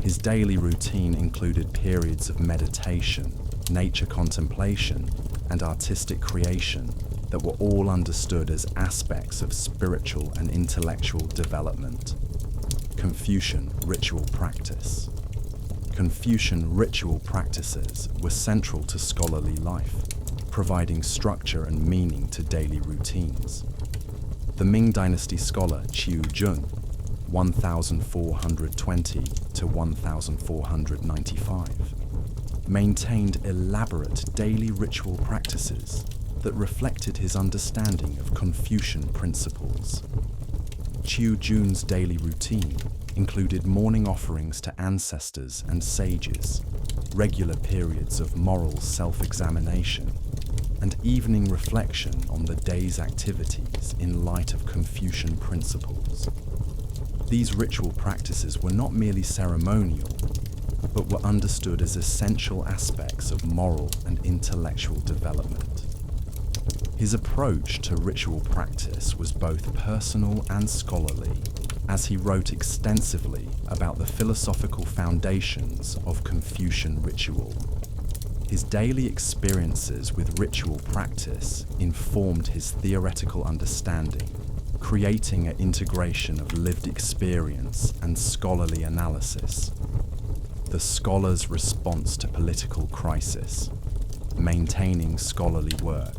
His daily routine included periods of meditation, nature contemplation, and artistic creation that were all understood as aspects of spiritual and intellectual development. Confucian ritual practice. Confucian ritual practices were central to scholarly life, providing structure and meaning to daily routines. The Ming Dynasty scholar Qiu Jun, 1420 to 1495, maintained elaborate daily ritual practices that reflected his understanding of Confucian principles. Qiu Jun's daily routine included morning offerings to ancestors and sages, regular periods of moral self-examination, and evening reflection on the day's activities in light of Confucian principles. These ritual practices were not merely ceremonial, but were understood as essential aspects of moral and intellectual development. His approach to ritual practice was both personal and scholarly, as he wrote extensively about the philosophical foundations of Confucian ritual. His daily experiences with ritual practice informed his theoretical understanding, creating an integration of lived experience and scholarly analysis. The scholar's response to political crisis, maintaining scholarly work.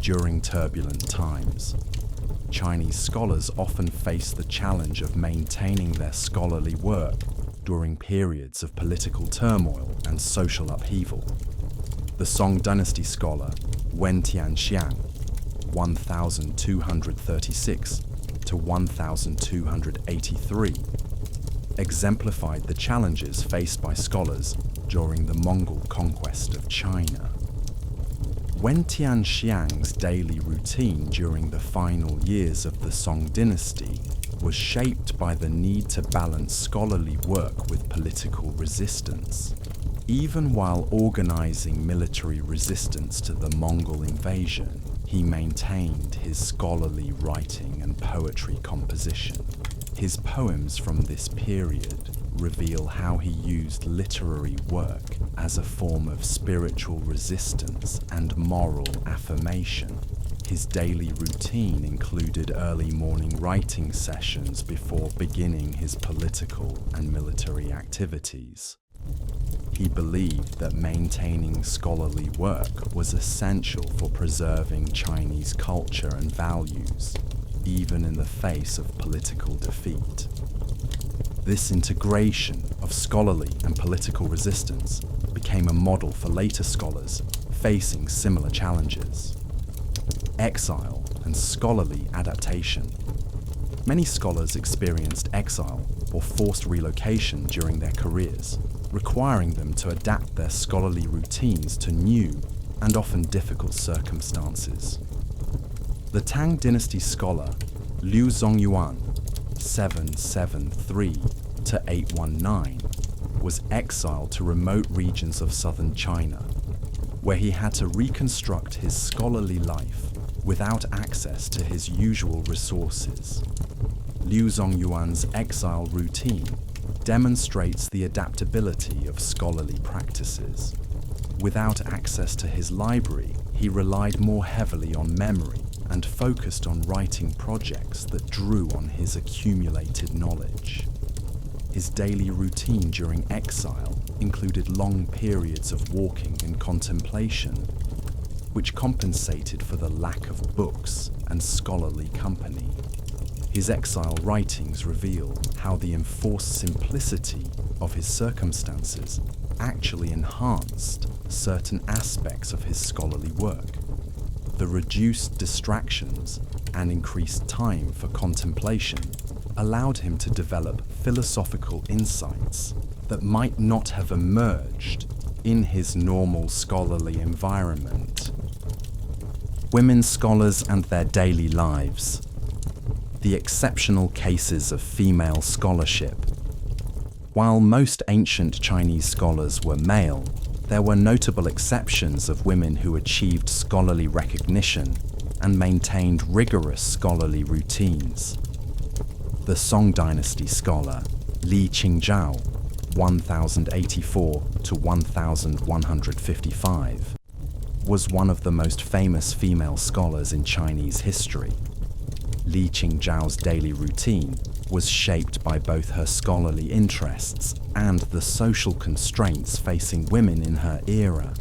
During turbulent times, Chinese scholars often face the challenge of maintaining their scholarly work during periods of political turmoil and social upheaval. The Song Dynasty scholar Wen Tianxiang, 1236 to 1283, exemplified the challenges faced by scholars during the Mongol conquest of China. Wen Tianxiang's daily routine during the final years of the Song Dynasty was shaped by the need to balance scholarly work with political resistance. Even while organizing military resistance to the Mongol invasion, he maintained his scholarly writing and poetry composition. His poems from this period reveal how he used literary work as a form of spiritual resistance and moral affirmation. His daily routine included early morning writing sessions before beginning his political and military activities. He believed that maintaining scholarly work was essential for preserving Chinese culture and values, even in the face of political defeat. This integration of scholarly and political resistance became a model for later scholars facing similar challenges. Exile and scholarly adaptation. Many scholars experienced exile or forced relocation during their careers, requiring them to adapt their scholarly routines to new and often difficult circumstances. The Tang Dynasty scholar Liu Zongyuan, 773 to 819, was exiled to remote regions of southern China, where he had to reconstruct his scholarly life without access to his usual resources. Liu Zongyuan's exile routine demonstrates the adaptability of scholarly practices. Without access to his library, he relied more heavily on memory and focused on writing projects that drew on his accumulated knowledge. His daily routine during exile included long periods of walking and contemplation, which compensated for the lack of books and scholarly company. His exile writings reveal how the enforced simplicity of his circumstances actually enhanced certain aspects of his scholarly work. The reduced distractions and increased time for contemplation allowed him to develop philosophical insights that might not have emerged in his normal scholarly environment. Women scholars and their daily lives. The exceptional cases of female scholarship. While most ancient Chinese scholars were male, there were notable exceptions of women who achieved scholarly recognition and maintained rigorous scholarly routines. The Song Dynasty scholar Li Qingzhao, 1084 to 1155, was one of the most famous female scholars in Chinese history. Li Qingzhao's daily routine was shaped by both her scholarly interests and the social constraints facing women in her era.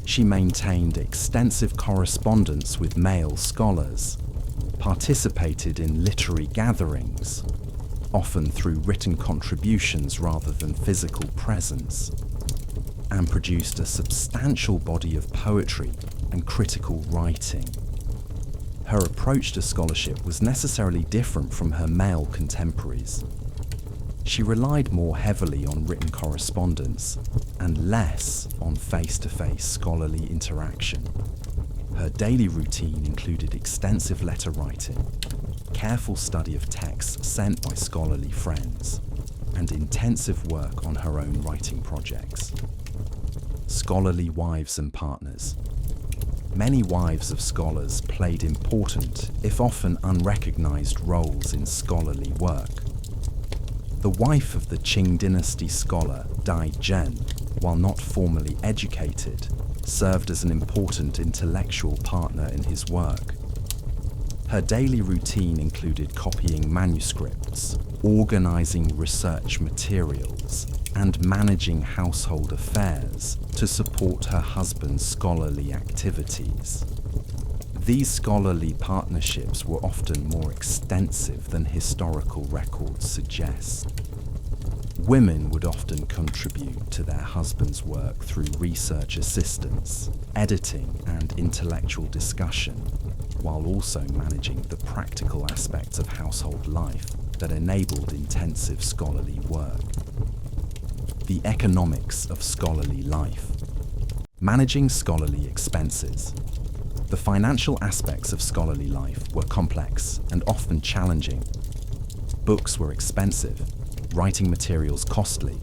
She maintained extensive correspondence with male scholars, participated in literary gatherings, often through written contributions rather than physical presence, and produced a substantial body of poetry and critical writing. Her approach to scholarship was necessarily different from her male contemporaries. She relied more heavily on written correspondence and less on face-to-face scholarly interaction. Her daily routine included extensive letter writing, careful study of texts sent by scholarly friends, and intensive work on her own writing projects. Scholarly wives and partners. Many wives of scholars played important, if often unrecognized, roles in scholarly work. The wife of the Qing dynasty scholar Dai Zhen, while not formally educated, served as an important intellectual partner in his work. Her daily routine included copying manuscripts, organizing research materials, and managing household affairs to support her husband's scholarly activities. These scholarly partnerships were often more extensive than historical records suggest. Women would often contribute to their husband's work through research assistance, editing, and intellectual discussion, while also managing the practical aspects of household life that enabled intensive scholarly work. The economics of scholarly life. Managing scholarly expenses. The financial aspects of scholarly life were complex and often challenging. Books were expensive, writing materials costly,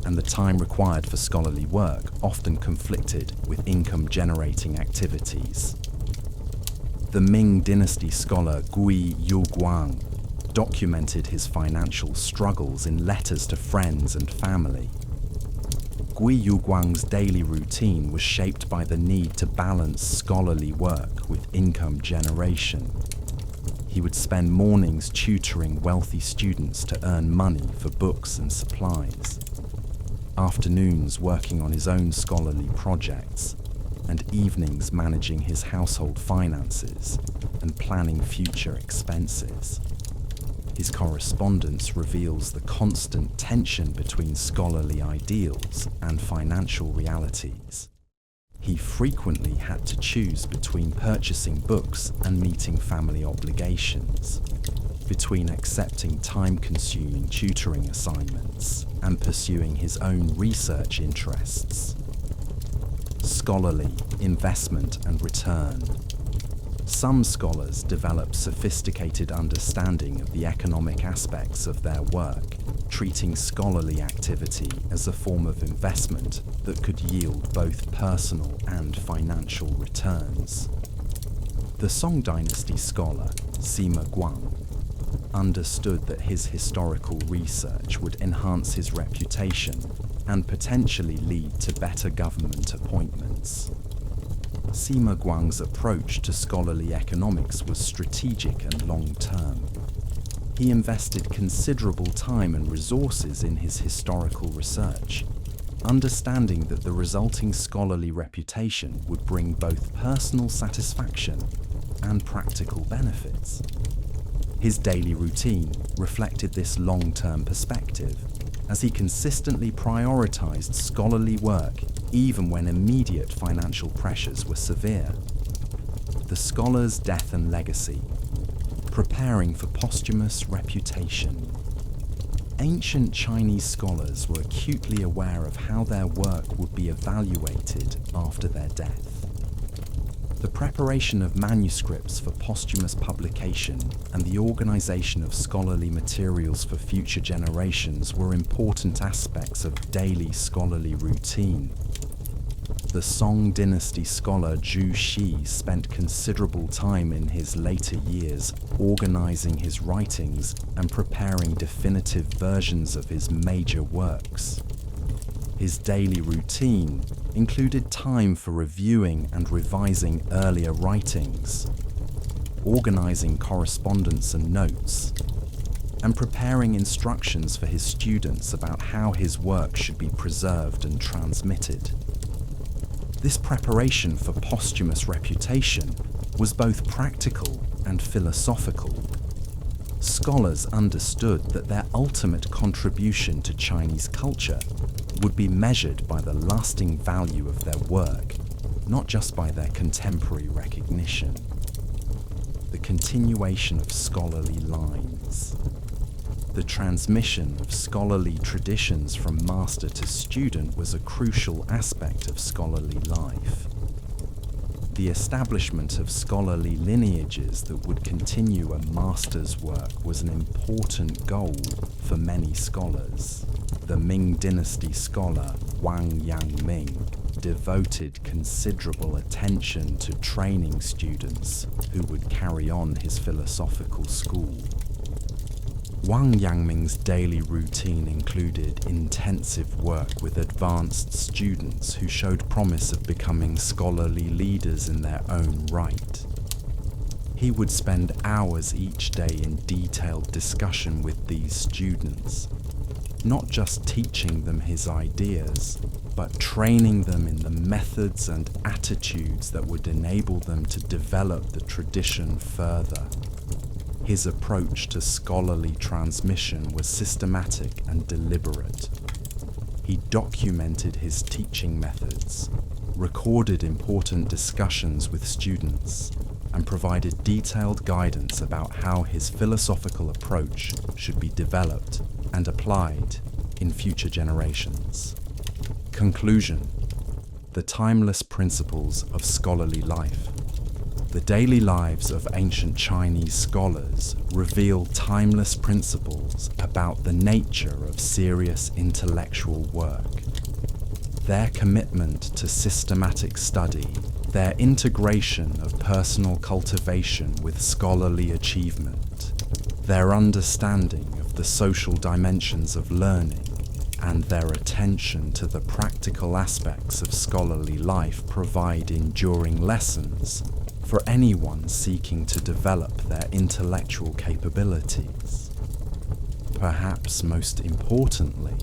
and the time required for scholarly work often conflicted with income-generating activities. The Ming dynasty scholar Gui Yuguang documented his financial struggles in letters to friends and family. Gui Yuguang's daily routine was shaped by the need to balance scholarly work with income generation. He would spend mornings tutoring wealthy students to earn money for books and supplies, afternoons working on his own scholarly projects, and evenings managing his household finances and planning future expenses. His correspondence reveals the constant tension between scholarly ideals and financial realities. He frequently had to choose between purchasing books and meeting family obligations, between accepting time-consuming tutoring assignments and pursuing his own research interests. Scholarly investment and return. Some scholars develop sophisticated understanding of the economic aspects of their work, treating scholarly activity as a form of investment that could yield both personal and financial returns. The Song Dynasty scholar, Sima Guang, understood that his historical research would enhance his reputation and potentially lead to better government appointments. Sima Guang's approach to scholarly economics was strategic and long-term. He invested considerable time and resources in his historical research, understanding that the resulting scholarly reputation would bring both personal satisfaction and practical benefits. His daily routine reflected this long-term perspective, as he consistently prioritized scholarly work even when immediate financial pressures were severe. The scholar's death and legacy. Preparing for posthumous reputation. Ancient Chinese scholars were acutely aware of how their work would be evaluated after their death. The preparation of manuscripts for posthumous publication and the organization of scholarly materials for future generations were important aspects of daily scholarly routine. The Song Dynasty scholar Zhu Xi spent considerable time in his later years organizing his writings and preparing definitive versions of his major works. His daily routine included time for reviewing and revising earlier writings, organizing correspondence and notes, and preparing instructions for his students about how his work should be preserved and transmitted. This preparation for posthumous reputation was both practical and philosophical. Scholars understood that their ultimate contribution to Chinese culture would be measured by the lasting value of their work, not just by their contemporary recognition. The continuation of scholarly lines. The transmission of scholarly traditions from master to student was a crucial aspect of scholarly life. The establishment of scholarly lineages that would continue a master's work was an important goal for many scholars. The Ming Dynasty scholar Wang Yangming devoted considerable attention to training students who would carry on his philosophical school. Wang Yangming's daily routine included intensive work with advanced students who showed promise of becoming scholarly leaders in their own right. He would spend hours each day in detailed discussion with these students, not just teaching them his ideas, but training them in the methods and attitudes that would enable them to develop the tradition further. His approach to scholarly transmission was systematic and deliberate. He documented his teaching methods, recorded important discussions with students, and provided detailed guidance about how his philosophical approach should be developed and applied in future generations. Conclusion: the timeless principles of scholarly life. The daily lives of ancient Chinese scholars reveal timeless principles about the nature of serious intellectual work. Their commitment to systematic study, their integration of personal cultivation with scholarly achievement, their understanding of the social dimensions of learning, and their attention to the practical aspects of scholarly life provide enduring lessons for anyone seeking to develop their intellectual capabilities. Perhaps most importantly,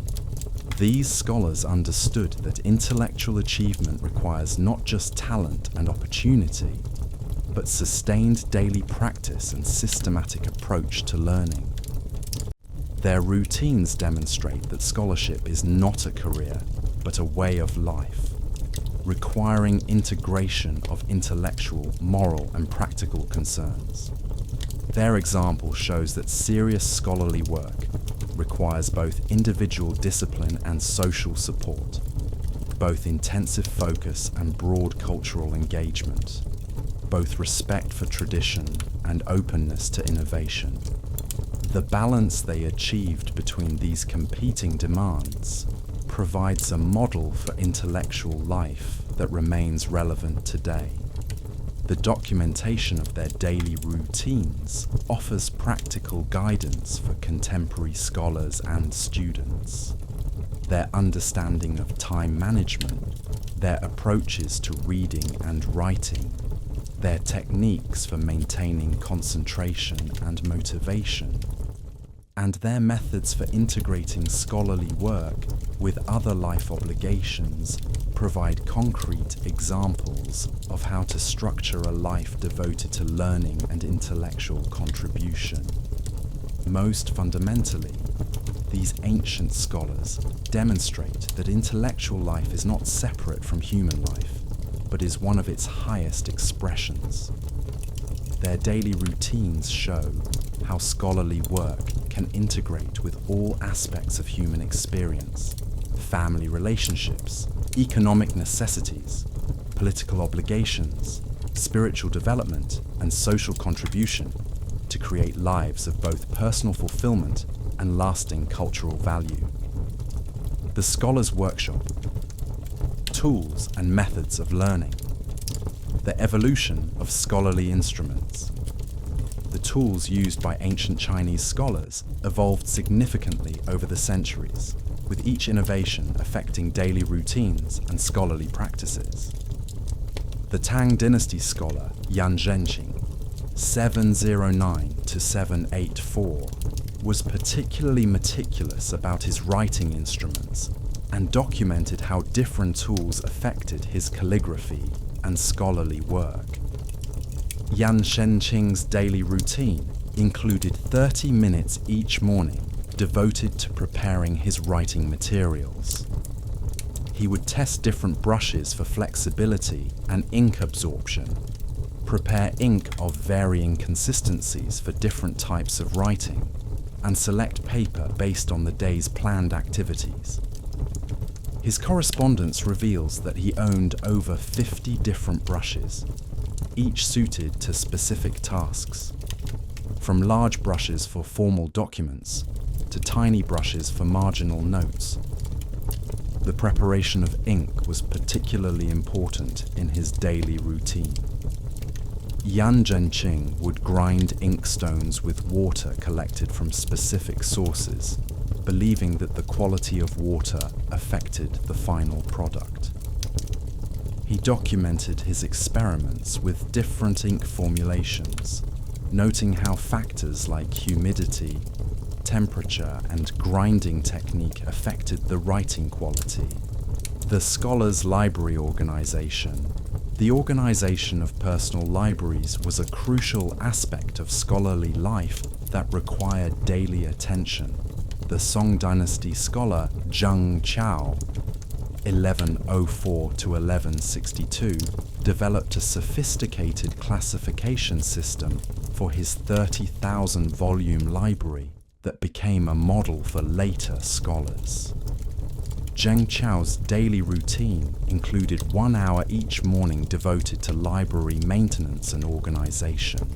these scholars understood that intellectual achievement requires not just talent and opportunity, but sustained daily practice and systematic approach to learning. Their routines demonstrate that scholarship is not a career, but a way of life, requiring integration of intellectual, moral, and practical concerns. Their example shows that serious scholarly work requires both individual discipline and social support, both intensive focus and broad cultural engagement, both respect for tradition and openness to innovation. The balance they achieved between these competing demands provides a model for intellectual life that remains relevant today. The documentation of their daily routines offers practical guidance for contemporary scholars and students. Their understanding of time management, their approaches to reading and writing, their techniques for maintaining concentration and motivation, and their methods for integrating scholarly work with other life obligations provide concrete examples of how to structure a life devoted to learning and intellectual contribution. Most fundamentally, these ancient scholars demonstrate that intellectual life is not separate from human life, but is one of its highest expressions. Their daily routines show how scholarly work can integrate with all aspects of human experience: family relationships, economic necessities, political obligations, spiritual development, and social contribution to create lives of both personal fulfillment and lasting cultural value. The Scholar's Workshop: Tools and Methods of Learning. The evolution of scholarly instruments. The tools used by ancient Chinese scholars evolved significantly over the centuries, with each innovation affecting daily routines and scholarly practices. The Tang Dynasty scholar Yan Zhenqing, 709 to 784, was particularly meticulous about his writing instruments and documented how different tools affected his calligraphy and scholarly work. Yan Zhenqing's daily routine included 30 minutes each morning devoted to preparing his writing materials. He would test different brushes for flexibility and ink absorption, prepare ink of varying consistencies for different types of writing, and select paper based on the day's planned activities. His correspondence reveals that he owned over 50 different brushes, each suited to specific tasks, from large brushes for formal documents to tiny brushes for marginal notes. The preparation of ink was particularly important in his daily routine. Yan Zhenqing would grind inkstones with water collected from specific sources, believing that the quality of water affected the final product. He documented his experiments with different ink formulations, noting how factors like humidity, temperature, and grinding technique affected the writing quality. The Scholars' Library Organization. The organization of personal libraries was a crucial aspect of scholarly life that required daily attention. The Song Dynasty scholar Zheng Chao, 1104 to 1162, developed a sophisticated classification system for his 30,000 volume library that became a model for later scholars. Zheng Chao's daily routine included 1 hour each morning devoted to library maintenance and organization.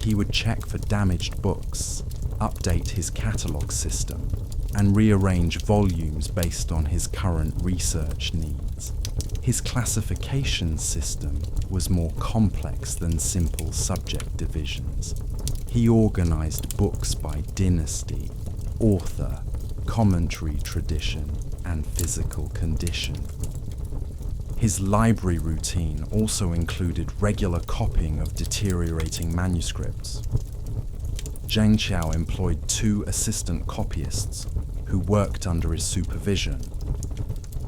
He would check for damaged books, update his catalog system, and rearrange volumes based on his current research needs. His classification system was more complex than simple subject divisions. He organized books by dynasty, author, commentary tradition, and physical condition. His library routine also included regular copying of deteriorating manuscripts. Zheng Chao employed 2 assistant copyists who worked under his supervision,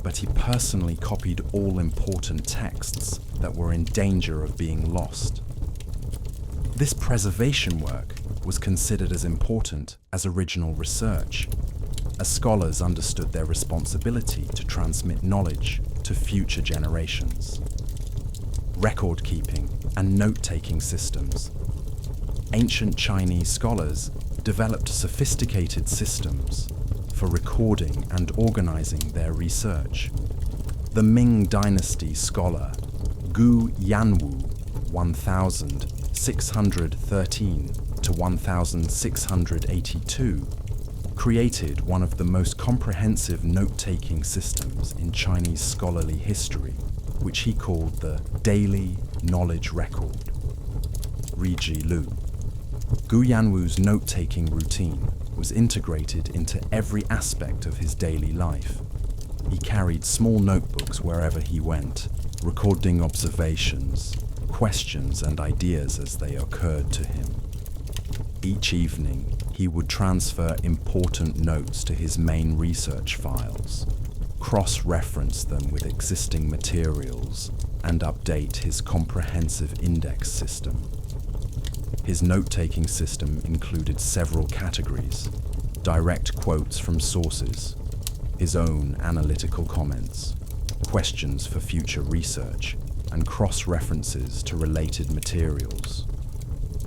but he personally copied all important texts that were in danger of being lost. This preservation work was considered as important as original research, as scholars understood their responsibility to transmit knowledge to future generations. Record-keeping and note-taking systems. Ancient Chinese scholars developed sophisticated systems for recording and organizing their research. The Ming Dynasty scholar Gu Yanwu, 1613 to 1682, created one of the most comprehensive note-taking systems in Chinese scholarly history, which he called the Daily Knowledge Record, Riji Lu. Gu Yanwu's note-taking routine was integrated into every aspect of his daily life. He carried small notebooks wherever he went, recording observations, questions and ideas as they occurred to him. Each evening, he would transfer important notes to his main research files, cross-reference them with existing materials, and update his comprehensive index system. His note-taking system included several categories: direct quotes from sources, his own analytical comments, questions for future research, and cross-references to related materials.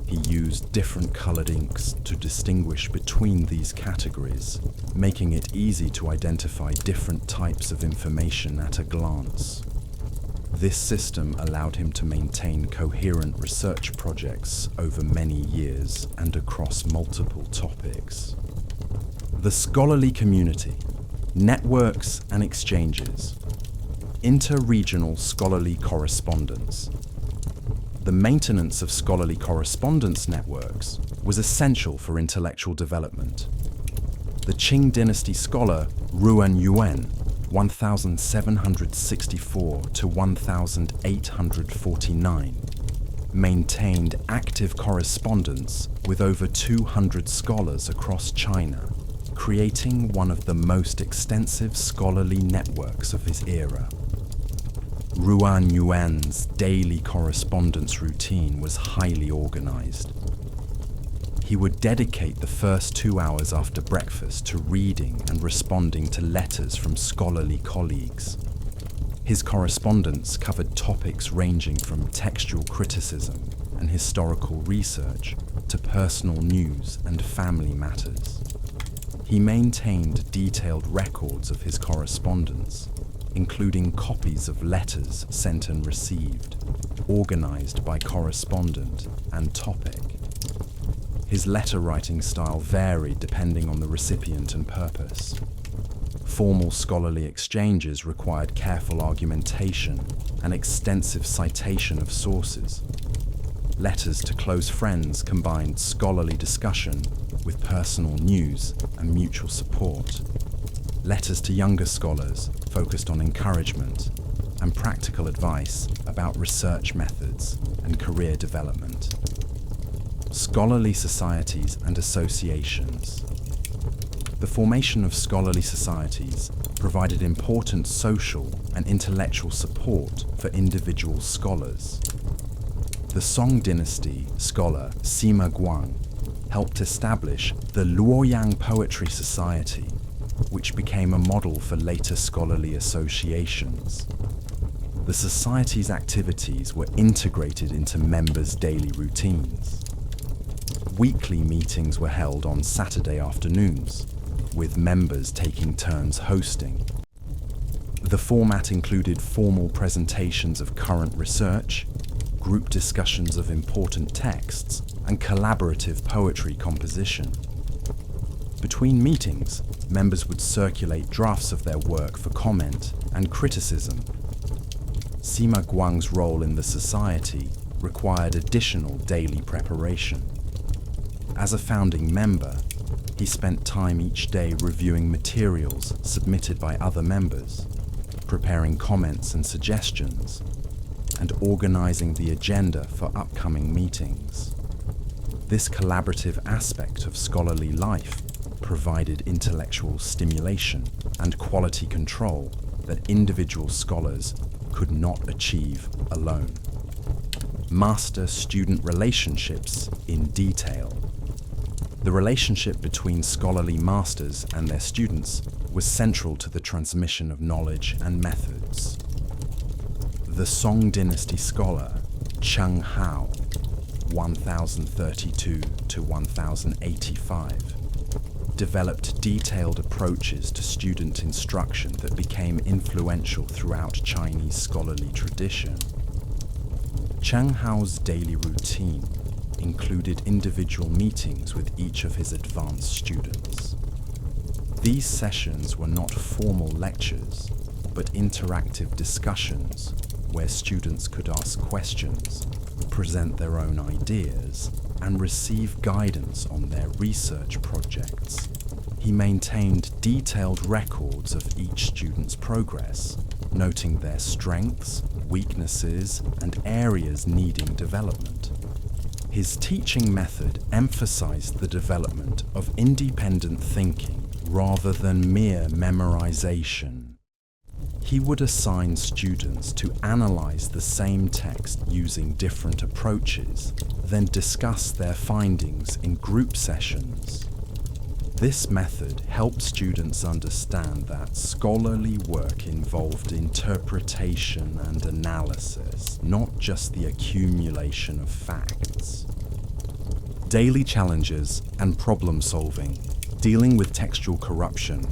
He used different colored inks to distinguish between these categories, making it easy to identify different types of information at a glance. This system allowed him to maintain coherent research projects over many years and across multiple topics. The scholarly community, networks and exchanges, inter-regional scholarly correspondence. The maintenance of scholarly correspondence networks was essential for intellectual development. The Qing dynasty scholar Ruan Yuan, 1764 to 1849, maintained active correspondence with over 200 scholars across China, creating one of the most extensive scholarly networks of his era. Ruan Yuan's daily correspondence routine was highly organized. He would dedicate the first 2 hours after breakfast to reading and responding to letters from scholarly colleagues. His correspondence covered topics ranging from textual criticism and historical research to personal news and family matters. He maintained detailed records of his correspondence, including copies of letters sent and received, organized by correspondent and topic. His letter-writing style varied depending on the recipient and purpose. Formal scholarly exchanges required careful argumentation and extensive citation of sources. Letters to close friends combined scholarly discussion with personal news and mutual support. Letters to younger scholars focused on encouragement and practical advice about research methods and career development. Scholarly societies and associations. The formation of scholarly societies provided important social and intellectual support for individual scholars. The Song Dynasty scholar Sima Guang helped establish the Luoyang Poetry Society, which became a model for later scholarly associations. The society's activities were integrated into members' daily routines. Weekly meetings were held on Saturday afternoons, with members taking turns hosting. The format included formal presentations of current research, group discussions of important texts, and collaborative poetry composition. Between meetings, members would circulate drafts of their work for comment and criticism. Sima Guang's role in the society required additional daily preparation. As a founding member, he spent time each day reviewing materials submitted by other members, preparing comments and suggestions, and organizing the agenda for upcoming meetings. This collaborative aspect of scholarly life provided intellectual stimulation and quality control that individual scholars could not achieve alone. master-student relationships in detail. The relationship between scholarly masters and their students was central to the transmission of knowledge and methods. The Song Dynasty scholar Cheng Hao, 1032 to 1085, developed detailed approaches to student instruction that became influential throughout Chinese scholarly tradition. Cheng Hao's daily routine included individual meetings with each of his advanced students. These sessions were not formal lectures, but interactive discussions where students could ask questions, present their own ideas, and receive guidance on their research projects. He maintained detailed records of each student's progress, noting their strengths, weaknesses, and areas needing development. His teaching method emphasized the development of independent thinking rather than mere memorization. He would assign students to analyze the same text using different approaches, then discuss their findings in group sessions. This method helped students understand that scholarly work involved interpretation and analysis, not just the accumulation of facts. Daily challenges and problem solving. Dealing with textual corruption,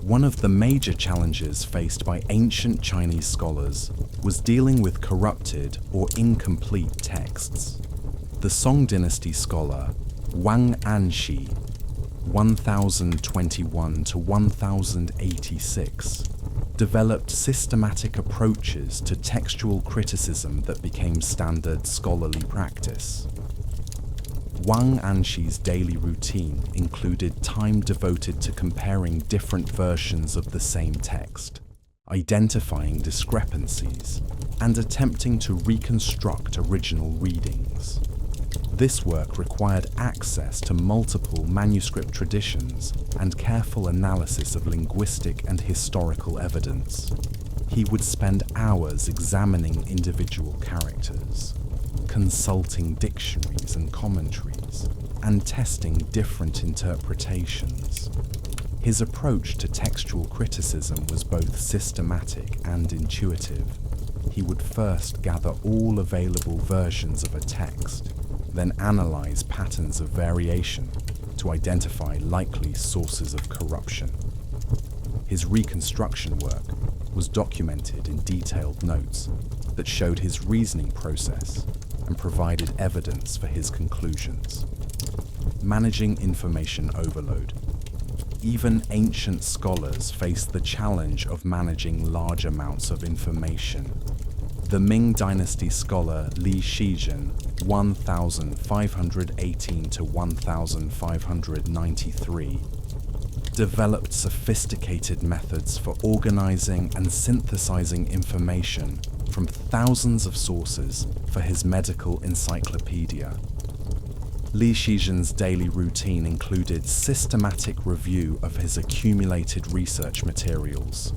one of the major challenges faced by ancient Chinese scholars was dealing with corrupted or incomplete texts. The Song Dynasty scholar Wang Anshi, 1021 to 1086, developed systematic approaches to textual criticism that became standard scholarly practice. Wang Anshi's daily routine included time devoted to comparing different versions of the same text, identifying discrepancies, and attempting to reconstruct original readings. This work required access to multiple manuscript traditions and careful analysis of linguistic and historical evidence. He would spend hours examining individual characters, consulting dictionaries and commentaries, and testing different interpretations. His approach to textual criticism was both systematic and intuitive. He would first gather all available versions of a text, then analyze patterns of variation to identify likely sources of corruption. His reconstruction work was documented in detailed notes that showed his reasoning process and provided evidence for his conclusions. Managing information overload. Even ancient scholars faced the challenge of managing large amounts of information. The Ming Dynasty scholar Li Shizhen, 1518 to 1593, developed sophisticated methods for organizing and synthesizing information from thousands of sources for his medical encyclopedia. Li Shizhen's daily routine included systematic review of his accumulated research materials.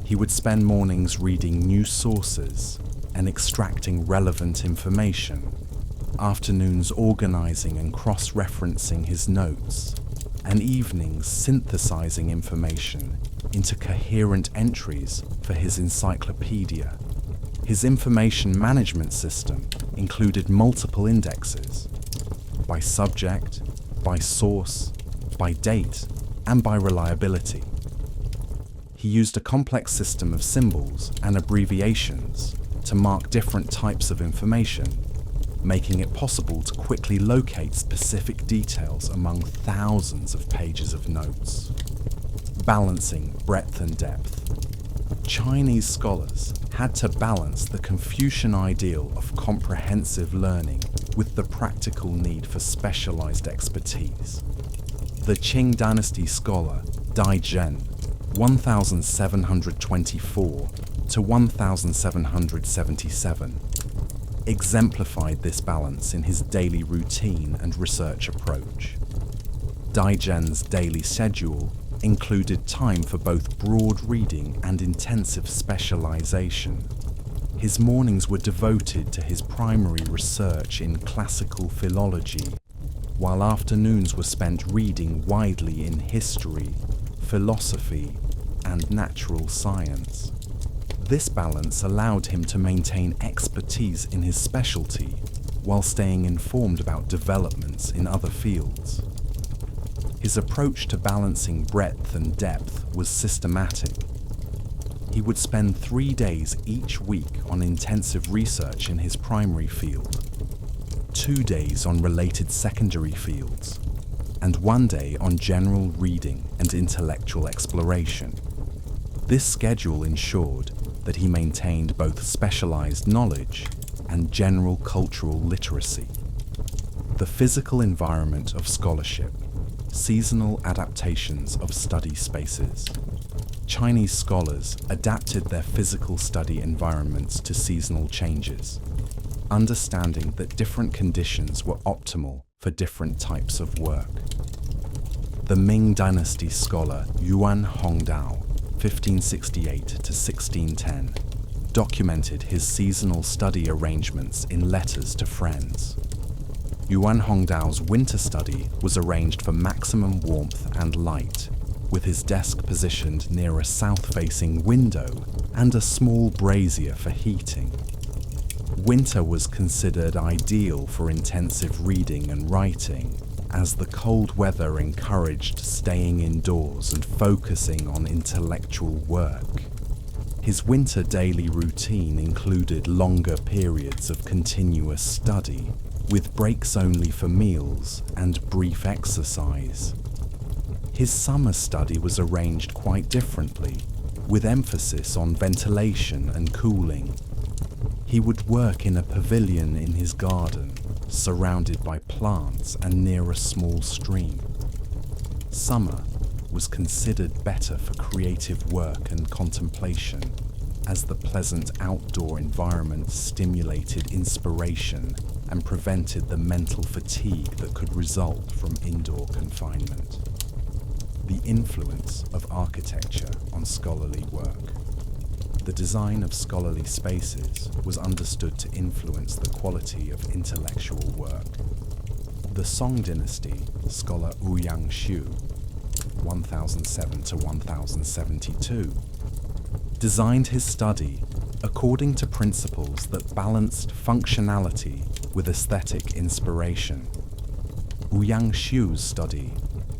He would spend mornings reading new sources and extracting relevant information, afternoons organizing and cross-referencing his notes, and evenings synthesizing information into coherent entries for his encyclopedia. His information management system included multiple indexes, by subject, by source, by date, and by reliability. He used a complex system of symbols and abbreviations to mark different types of information, making it possible to quickly locate specific details among thousands of pages of notes. Balancing breadth and depth. Chinese scholars had to balance the Confucian ideal of comprehensive learning with the practical need for specialized expertise. The Qing Dynasty scholar Dai Zhen, 1724 to 1777, exemplified this balance in his daily routine and research approach. Dai Zhen's daily schedule included time for both broad reading and intensive specialization. His mornings were devoted to his primary research in classical philology, while afternoons were spent reading widely in history, philosophy, and natural science. This balance allowed him to maintain expertise in his specialty while staying informed about developments in other fields. His approach to balancing breadth and depth was systematic. He would spend 3 days each week on intensive research in his primary field, 2 days on related secondary fields, and 1 day on general reading and intellectual exploration. This schedule ensured that he maintained both specialized knowledge and general cultural literacy. The physical environment of scholarship, seasonal adaptations of study spaces. Chinese scholars adapted their physical study environments to seasonal changes, understanding that different conditions were optimal for different types of work. The Ming Dynasty scholar Yuan Hongdao, 1568 to 1610, documented his seasonal study arrangements in letters to friends. Yuan Hongdao's winter study was arranged for maximum warmth and light, with his desk positioned near a south-facing window and a small brazier for heating. Winter was considered ideal for intensive reading and writing, as the cold weather encouraged staying indoors and focusing on intellectual work. His winter daily routine included longer periods of continuous study, with breaks only for meals and brief exercise. His summer study was arranged quite differently, with emphasis on ventilation and cooling. He would work in a pavilion in his garden, surrounded by plants and near a small stream. Summer was considered better for creative work and contemplation, as the pleasant outdoor environment stimulated inspiration and prevented the mental fatigue that could result from indoor confinement. The influence of architecture on scholarly work. The design of scholarly spaces was understood to influence the quality of intellectual work. The Song Dynasty scholar Ouyang Xu, 1007 to 1072, designed his study according to principles that balanced functionality with aesthetic inspiration. Ouyang Xu's study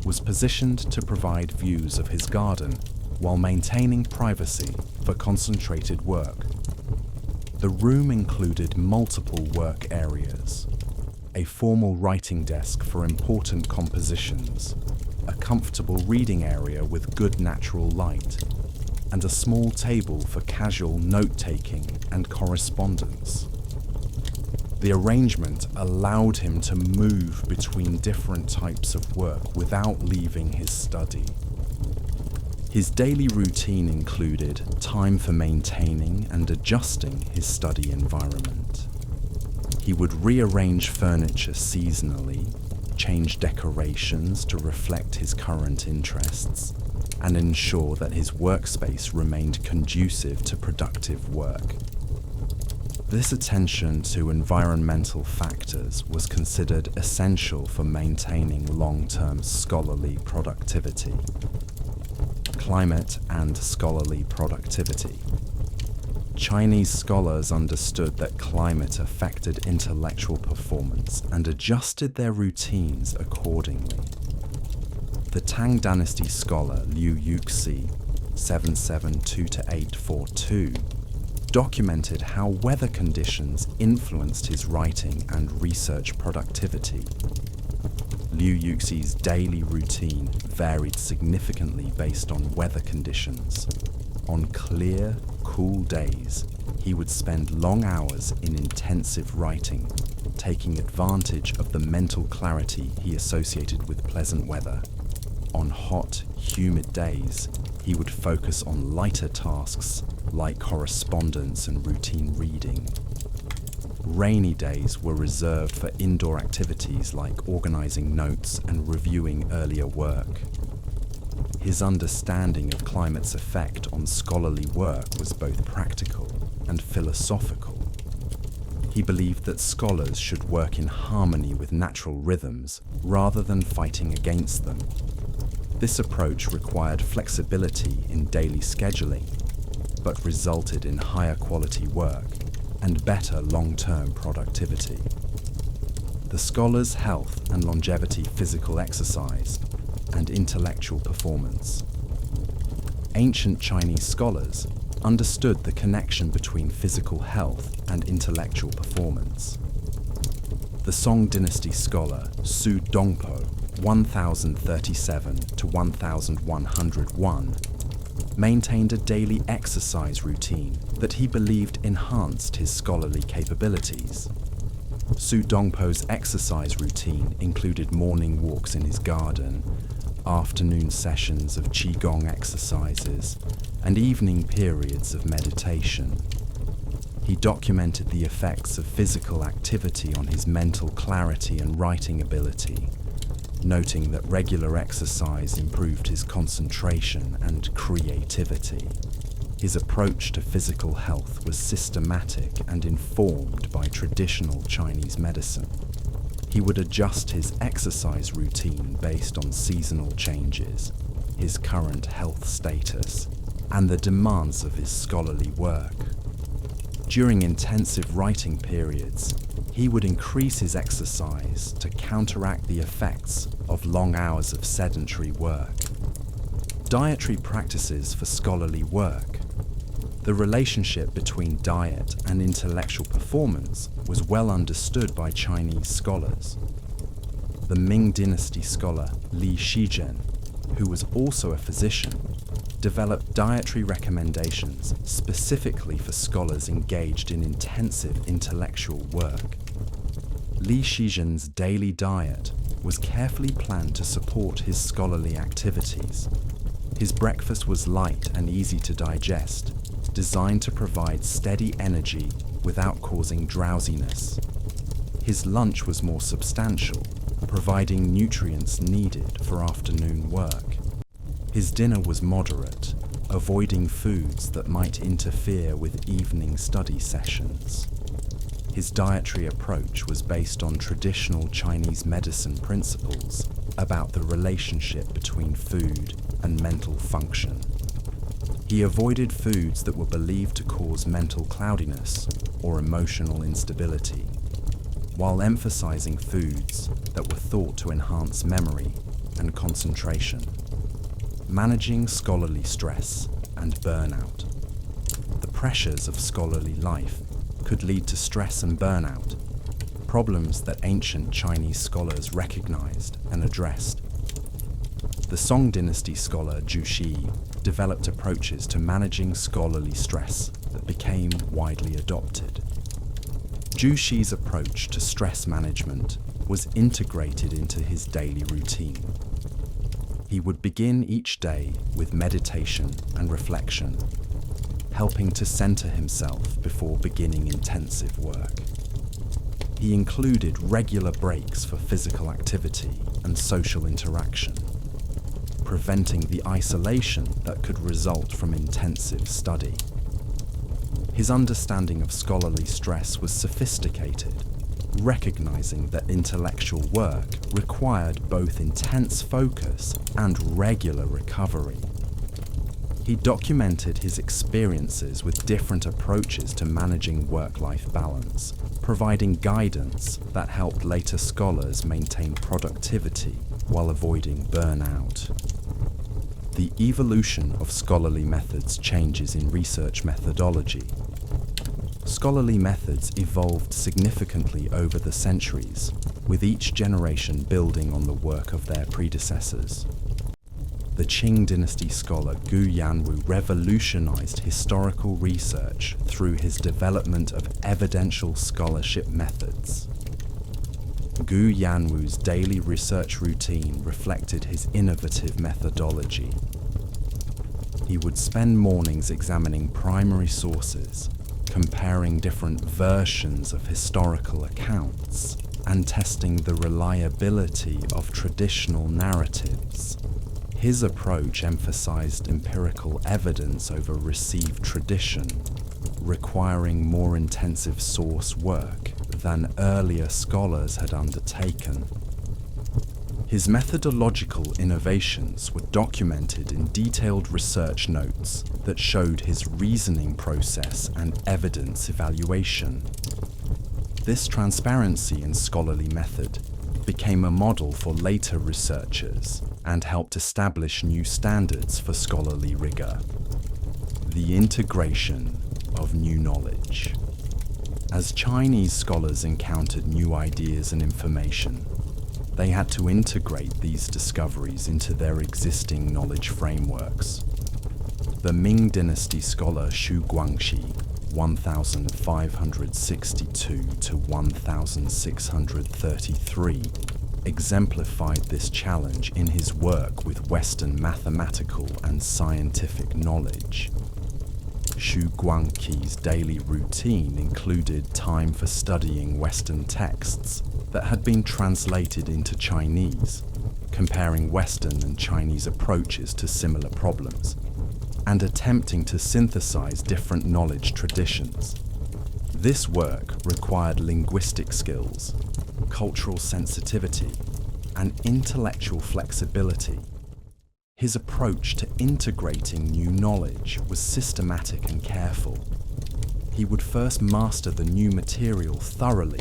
was positioned to provide views of his garden while maintaining privacy for concentrated work. The room included multiple work areas, a formal writing desk for important compositions, a comfortable reading area with good natural light, and a small table for casual note-taking and correspondence. The arrangement allowed him to move between different types of work without leaving his study. His daily routine included time for maintaining and adjusting his study environment. He would rearrange furniture seasonally, change decorations to reflect his current interests, and ensure that his workspace remained conducive to productive work. This attention to environmental factors was considered essential for maintaining long-term scholarly productivity. Climate and scholarly productivity. Chinese scholars understood that climate affected intellectual performance and adjusted their routines accordingly. The Tang Dynasty scholar Liu Yuxi, 772 to 842, documented how weather conditions influenced his writing and research productivity. Liu Yuxi's daily routine varied significantly based on weather conditions. On clear, cool days, he would spend long hours in intensive writing, taking advantage of the mental clarity he associated with pleasant weather. On hot, humid days, he would focus on lighter tasks like correspondence and routine reading. Rainy days were reserved for indoor activities like organizing notes and reviewing earlier work. His understanding of climate's effect on scholarly work was both practical and philosophical. He believed that scholars should work in harmony with natural rhythms rather than fighting against them. This approach required flexibility in daily scheduling, but resulted in higher quality work and better long-term productivity. The scholar's health and longevity, physical exercise, and intellectual performance. Ancient Chinese scholars understood the connection between physical health and intellectual performance. The Song dynasty scholar Su Dongpo, 1037 to 1101, maintained a daily exercise routine that he believed enhanced his scholarly capabilities. Su Dongpo's exercise routine included morning walks in his garden, afternoon sessions of qigong exercises, and evening periods of meditation. He documented the effects of physical activity on his mental clarity and writing ability, noting that regular exercise improved his concentration and creativity. His approach to physical health was systematic and informed by traditional Chinese medicine. He would adjust his exercise routine based on seasonal changes, his current health status, and the demands of his scholarly work. During intensive writing periods, he would increase his exercise to counteract the effects of long hours of sedentary work. Dietary practices for scholarly work. The relationship between diet and intellectual performance was well understood by Chinese scholars. The Ming dynasty scholar Li Shizhen, who was also a physician, developed dietary recommendations specifically for scholars engaged in intensive intellectual work. Li Shizhen's daily diet was carefully planned to support his scholarly activities. His breakfast was light and easy to digest, designed to provide steady energy without causing drowsiness. His lunch was more substantial, providing nutrients needed for afternoon work. His dinner was moderate, avoiding foods that might interfere with evening study sessions. His dietary approach was based on traditional Chinese medicine principles about the relationship between food and mental function. He avoided foods that were believed to cause mental cloudiness or emotional instability, while emphasizing foods that were thought to enhance memory and concentration. Managing scholarly stress and burnout. The pressures of scholarly life could lead to stress and burnout, problems that ancient Chinese scholars recognized and addressed. The Song dynasty scholar Zhu Xi developed approaches to managing scholarly stress that became widely adopted. Zhu Xi's approach to stress management was integrated into his daily routine. He would begin each day with meditation and reflection, helping to center himself before beginning intensive work. He included regular breaks for physical activity and social interaction, preventing the isolation that could result from intensive study. His understanding of scholarly stress was sophisticated, recognizing that intellectual work required both intense focus and regular recovery. He documented his experiences with different approaches to managing work-life balance, providing guidance that helped later scholars maintain productivity while avoiding burnout. The evolution of scholarly methods changes in research methodology. Scholarly methods evolved significantly over the centuries, with each generation building on the work of their predecessors. The Qing dynasty scholar Gu Yanwu revolutionized historical research through his development of evidential scholarship methods. Gu Yanwu's daily research routine reflected his innovative methodology. He would spend mornings examining primary sources, comparing different versions of historical accounts, and testing the reliability of traditional narratives. His approach emphasized empirical evidence over received tradition, requiring more intensive source work than earlier scholars had undertaken. His methodological innovations were documented in detailed research notes that showed his reasoning process and evidence evaluation. This transparency in scholarly method became a model for later researchers and helped establish new standards for scholarly rigor. The integration of new knowledge. As Chinese scholars encountered new ideas and information, they had to integrate these discoveries into their existing knowledge frameworks. The Ming Dynasty scholar Xu Guangxi, 1562 to 1633, exemplified this challenge in his work with Western mathematical and scientific knowledge. Xu Guangqi's daily routine included time for studying Western texts that had been translated into Chinese, comparing Western and Chinese approaches to similar problems, and attempting to synthesize different knowledge traditions. This work required linguistic skills, cultural sensitivity, and intellectual flexibility. His approach to integrating new knowledge was systematic and careful. He would first master the new material thoroughly,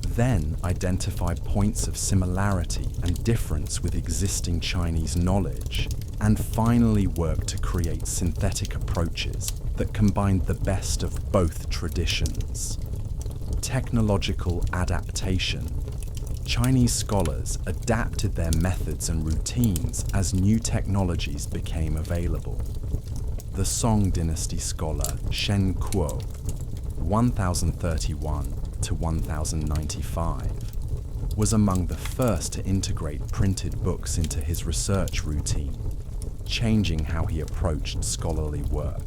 then identify points of similarity and difference with existing Chinese knowledge, and finally work to create synthetic approaches that combined the best of both traditions. Technological adaptation. Chinese scholars adapted their methods and routines as new technologies became available. The Song Dynasty scholar Shen Kuo, 1031 to 1095, was among the first to integrate printed books into his research routine, changing how he approached scholarly work.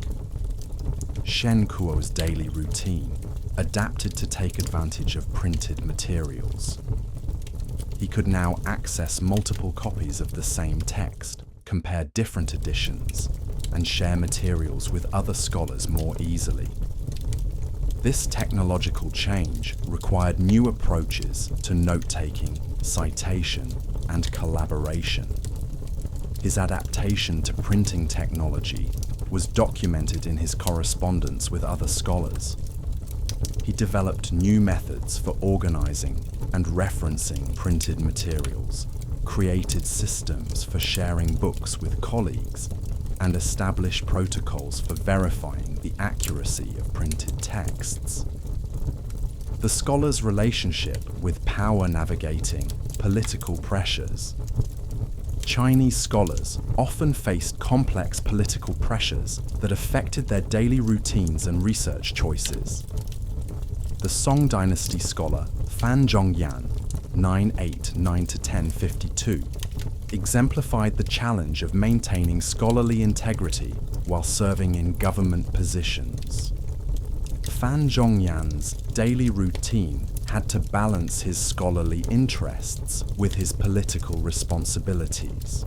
Shen Kuo's daily routine adapted to take advantage of printed materials. He could now access multiple copies of the same text, compare different editions, and share materials with other scholars more easily. This technological change required new approaches to note-taking, citation, and collaboration. His adaptation to printing technology was documented in his correspondence with other scholars. He developed new methods for organizing and referencing printed materials, created systems for sharing books with colleagues, and established protocols for verifying the accuracy of printed texts. The scholar's relationship with power navigating political pressures. Chinese scholars often faced complex political pressures that affected their daily routines and research choices. The Song Dynasty scholar Fan Zhongyan, 989 to 1052, exemplified the challenge of maintaining scholarly integrity while serving in government positions. Fan Zhongyan's daily routine had to balance his scholarly interests with his political responsibilities.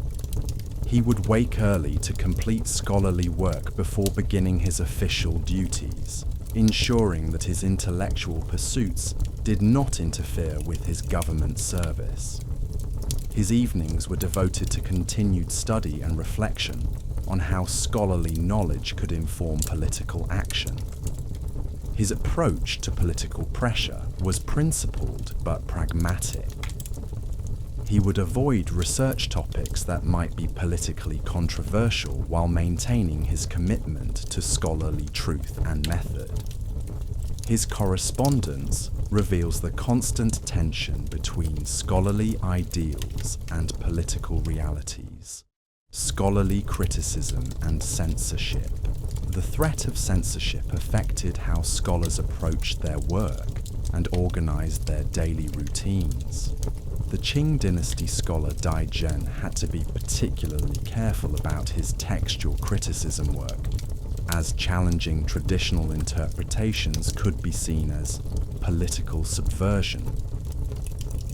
He would wake early to complete scholarly work before beginning his official duties, ensuring that his intellectual pursuits did not interfere with his government service. His evenings were devoted to continued study and reflection on how scholarly knowledge could inform political action. His approach to political pressure was principled but pragmatic. He would avoid research topics that might be politically controversial while maintaining his commitment to scholarly truth and method. His correspondence reveals the constant tension between scholarly ideals and political realities, scholarly criticism and censorship. The threat of censorship affected how scholars approached their work and organized their daily routines. The Qing dynasty scholar Dai Zhen had to be particularly careful about his textual criticism work, as challenging traditional interpretations could be seen as political subversion.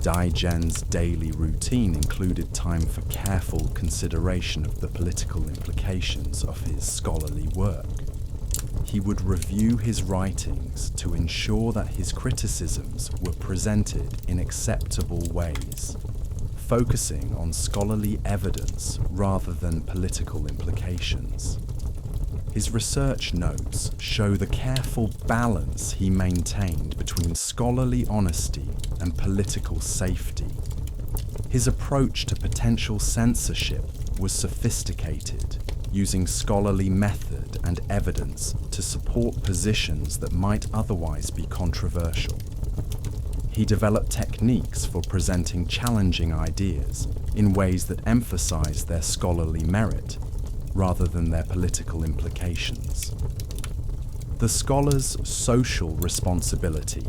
Dai Zhen's daily routine included time for careful consideration of the political implications of his scholarly work. He would review his writings to ensure that his criticisms were presented in acceptable ways, focusing on scholarly evidence rather than political implications. His research notes show the careful balance he maintained between scholarly honesty and political safety. His approach to potential censorship was sophisticated, using scholarly method and evidence to support positions that might otherwise be controversial. He developed techniques for presenting challenging ideas in ways that emphasize their scholarly merit rather than their political implications. The scholar's social responsibility.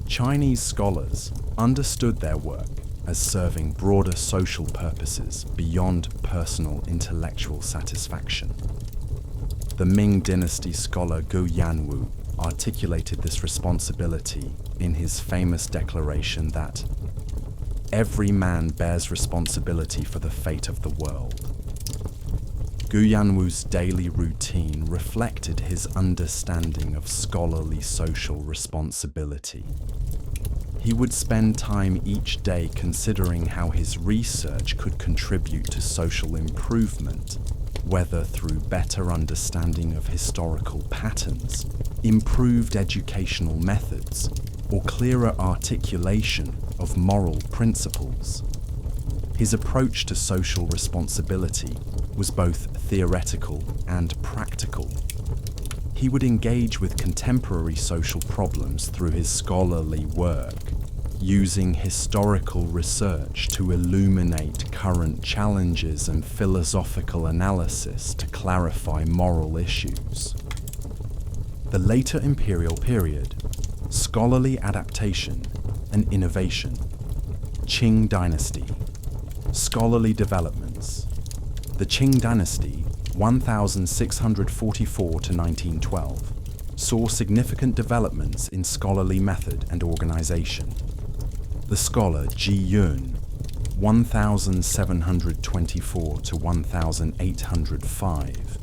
Chinese scholars understood their work as serving broader social purposes beyond personal intellectual satisfaction. The Ming Dynasty scholar Gu Yanwu articulated this responsibility in his famous declaration that every man bears responsibility for the fate of the world. Gu Yanwu's daily routine reflected his understanding of scholarly social responsibility. He would spend time each day considering how his research could contribute to social improvement, whether through better understanding of historical patterns, improved educational methods, or clearer articulation of moral principles. His approach to social responsibility was both theoretical and practical. He would engage with contemporary social problems through his scholarly work, using historical research to illuminate current challenges and philosophical analysis to clarify moral issues. The later imperial period, scholarly adaptation and innovation, Qing dynasty, scholarly developments. The Qing dynasty, 1644 to 1912, saw significant developments in scholarly method and organization. The scholar Ji Yun, 1724 to 1805,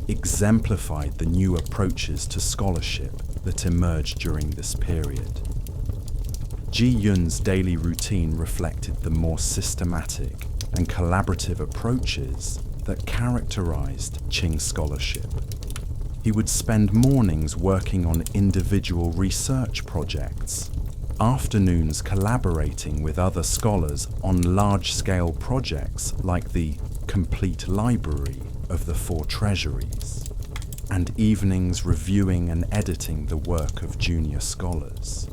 exemplified the new approaches to scholarship that emerged during this period. Ji Yun's daily routine reflected the more systematic and collaborative approaches that characterized Qing scholarship. He would spend mornings working on individual research projects, afternoons collaborating with other scholars on large-scale projects like the Complete Library of the Four Treasuries, and evenings reviewing and editing the work of junior scholars.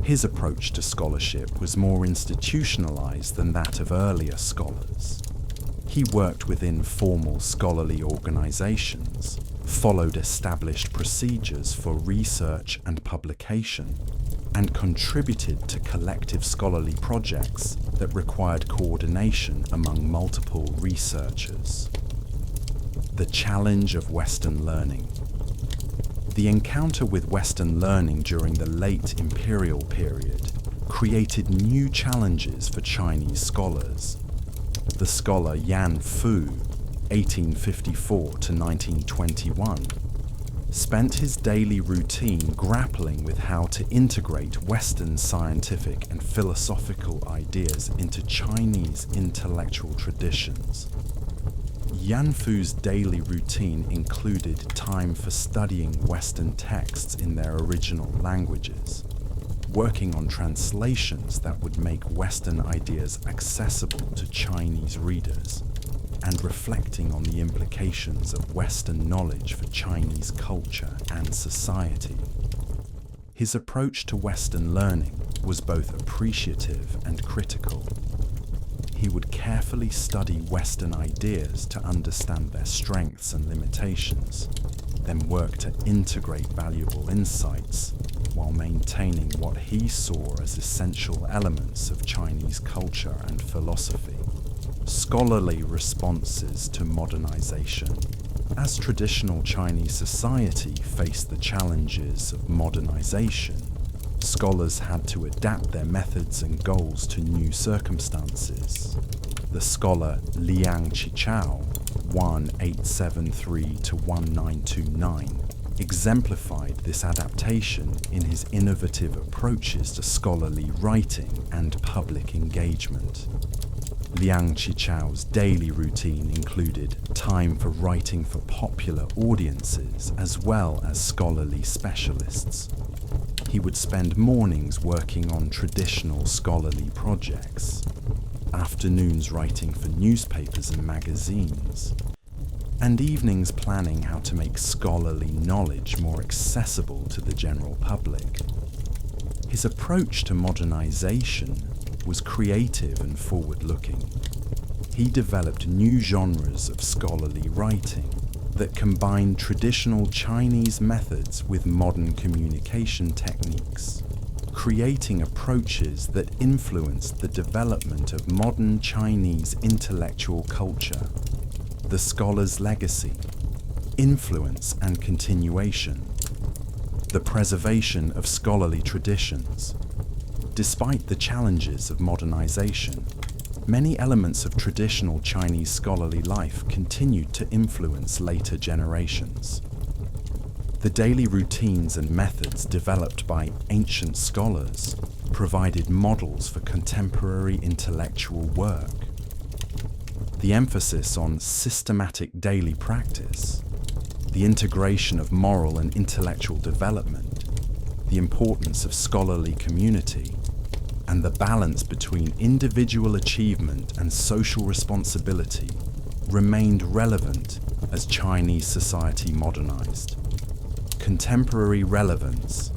His approach to scholarship was more institutionalized than that of earlier scholars. He worked within formal scholarly organizations, followed established procedures for research and publication, and contributed to collective scholarly projects that required coordination among multiple researchers. The challenge of Western learning. The encounter with Western learning during the late imperial period created new challenges for Chinese scholars. The scholar Yan Fu, 1854 to 1921, spent his daily routine grappling with how to integrate Western scientific and philosophical ideas into Chinese intellectual traditions. Yan Fu's daily routine included time for studying Western texts in their original languages, working on translations that would make Western ideas accessible to Chinese readers, and reflecting on the implications of Western knowledge for Chinese culture and society. His approach to Western learning was both appreciative and critical. He would carefully study Western ideas to understand their strengths and limitations, then work to integrate valuable insights while maintaining what he saw as essential elements of Chinese culture and philosophy. Scholarly responses to modernization. As traditional Chinese society faced the challenges of modernization, scholars had to adapt their methods and goals to new circumstances. The scholar Liang Qichao 1873 to 1929 exemplified this adaptation in his innovative approaches to scholarly writing and public engagement. Liang Qichao's daily routine included time for writing for popular audiences as well as scholarly specialists. He would spend mornings working on traditional scholarly projects, afternoons writing for newspapers and magazines, and evenings planning how to make scholarly knowledge more accessible to the general public. His approach to modernization was creative and forward-looking. He developed new genres of scholarly writing that combined traditional Chinese methods with modern communication techniques, creating approaches that influenced the development of modern Chinese intellectual culture. The scholar's legacy, influence and continuation, the preservation of scholarly traditions. Despite the challenges of modernization, many elements of traditional Chinese scholarly life continued to influence later generations. The daily routines and methods developed by ancient scholars provided models for contemporary intellectual work. The emphasis on systematic daily practice, the integration of moral and intellectual development, the importance of scholarly community, and the balance between individual achievement and social responsibility remained relevant as Chinese society modernized. Contemporary relevance.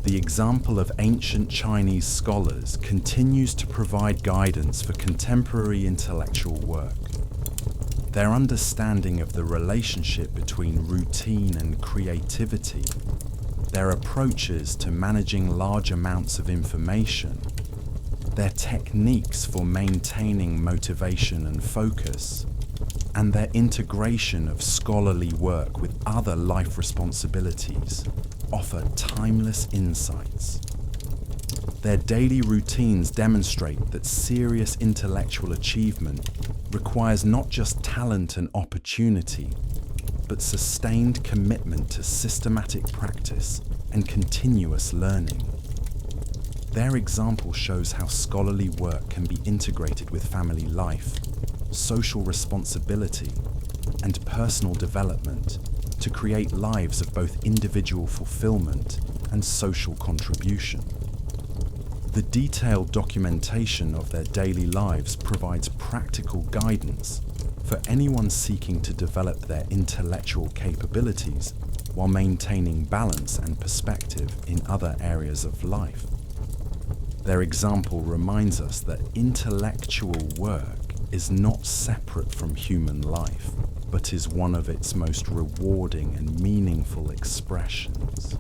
The example of ancient Chinese scholars continues to provide guidance for contemporary intellectual work. Their understanding of the relationship between routine and creativity, their approaches to managing large amounts of information, their techniques for maintaining motivation and focus, and their integration of scholarly work with other life responsibilities offer timeless insights. Their daily routines demonstrate that serious intellectual achievement requires not just talent and opportunity, but sustained commitment to systematic practice and continuous learning. Their example shows how scholarly work can be integrated with family life, social responsibility, and personal development to create lives of both individual fulfillment and social contribution. The detailed documentation of their daily lives provides practical guidance for anyone seeking to develop their intellectual capabilities while maintaining balance and perspective in other areas of life. Their example reminds us that intellectual work is not separate from human life, but is one of its most rewarding and meaningful expressions.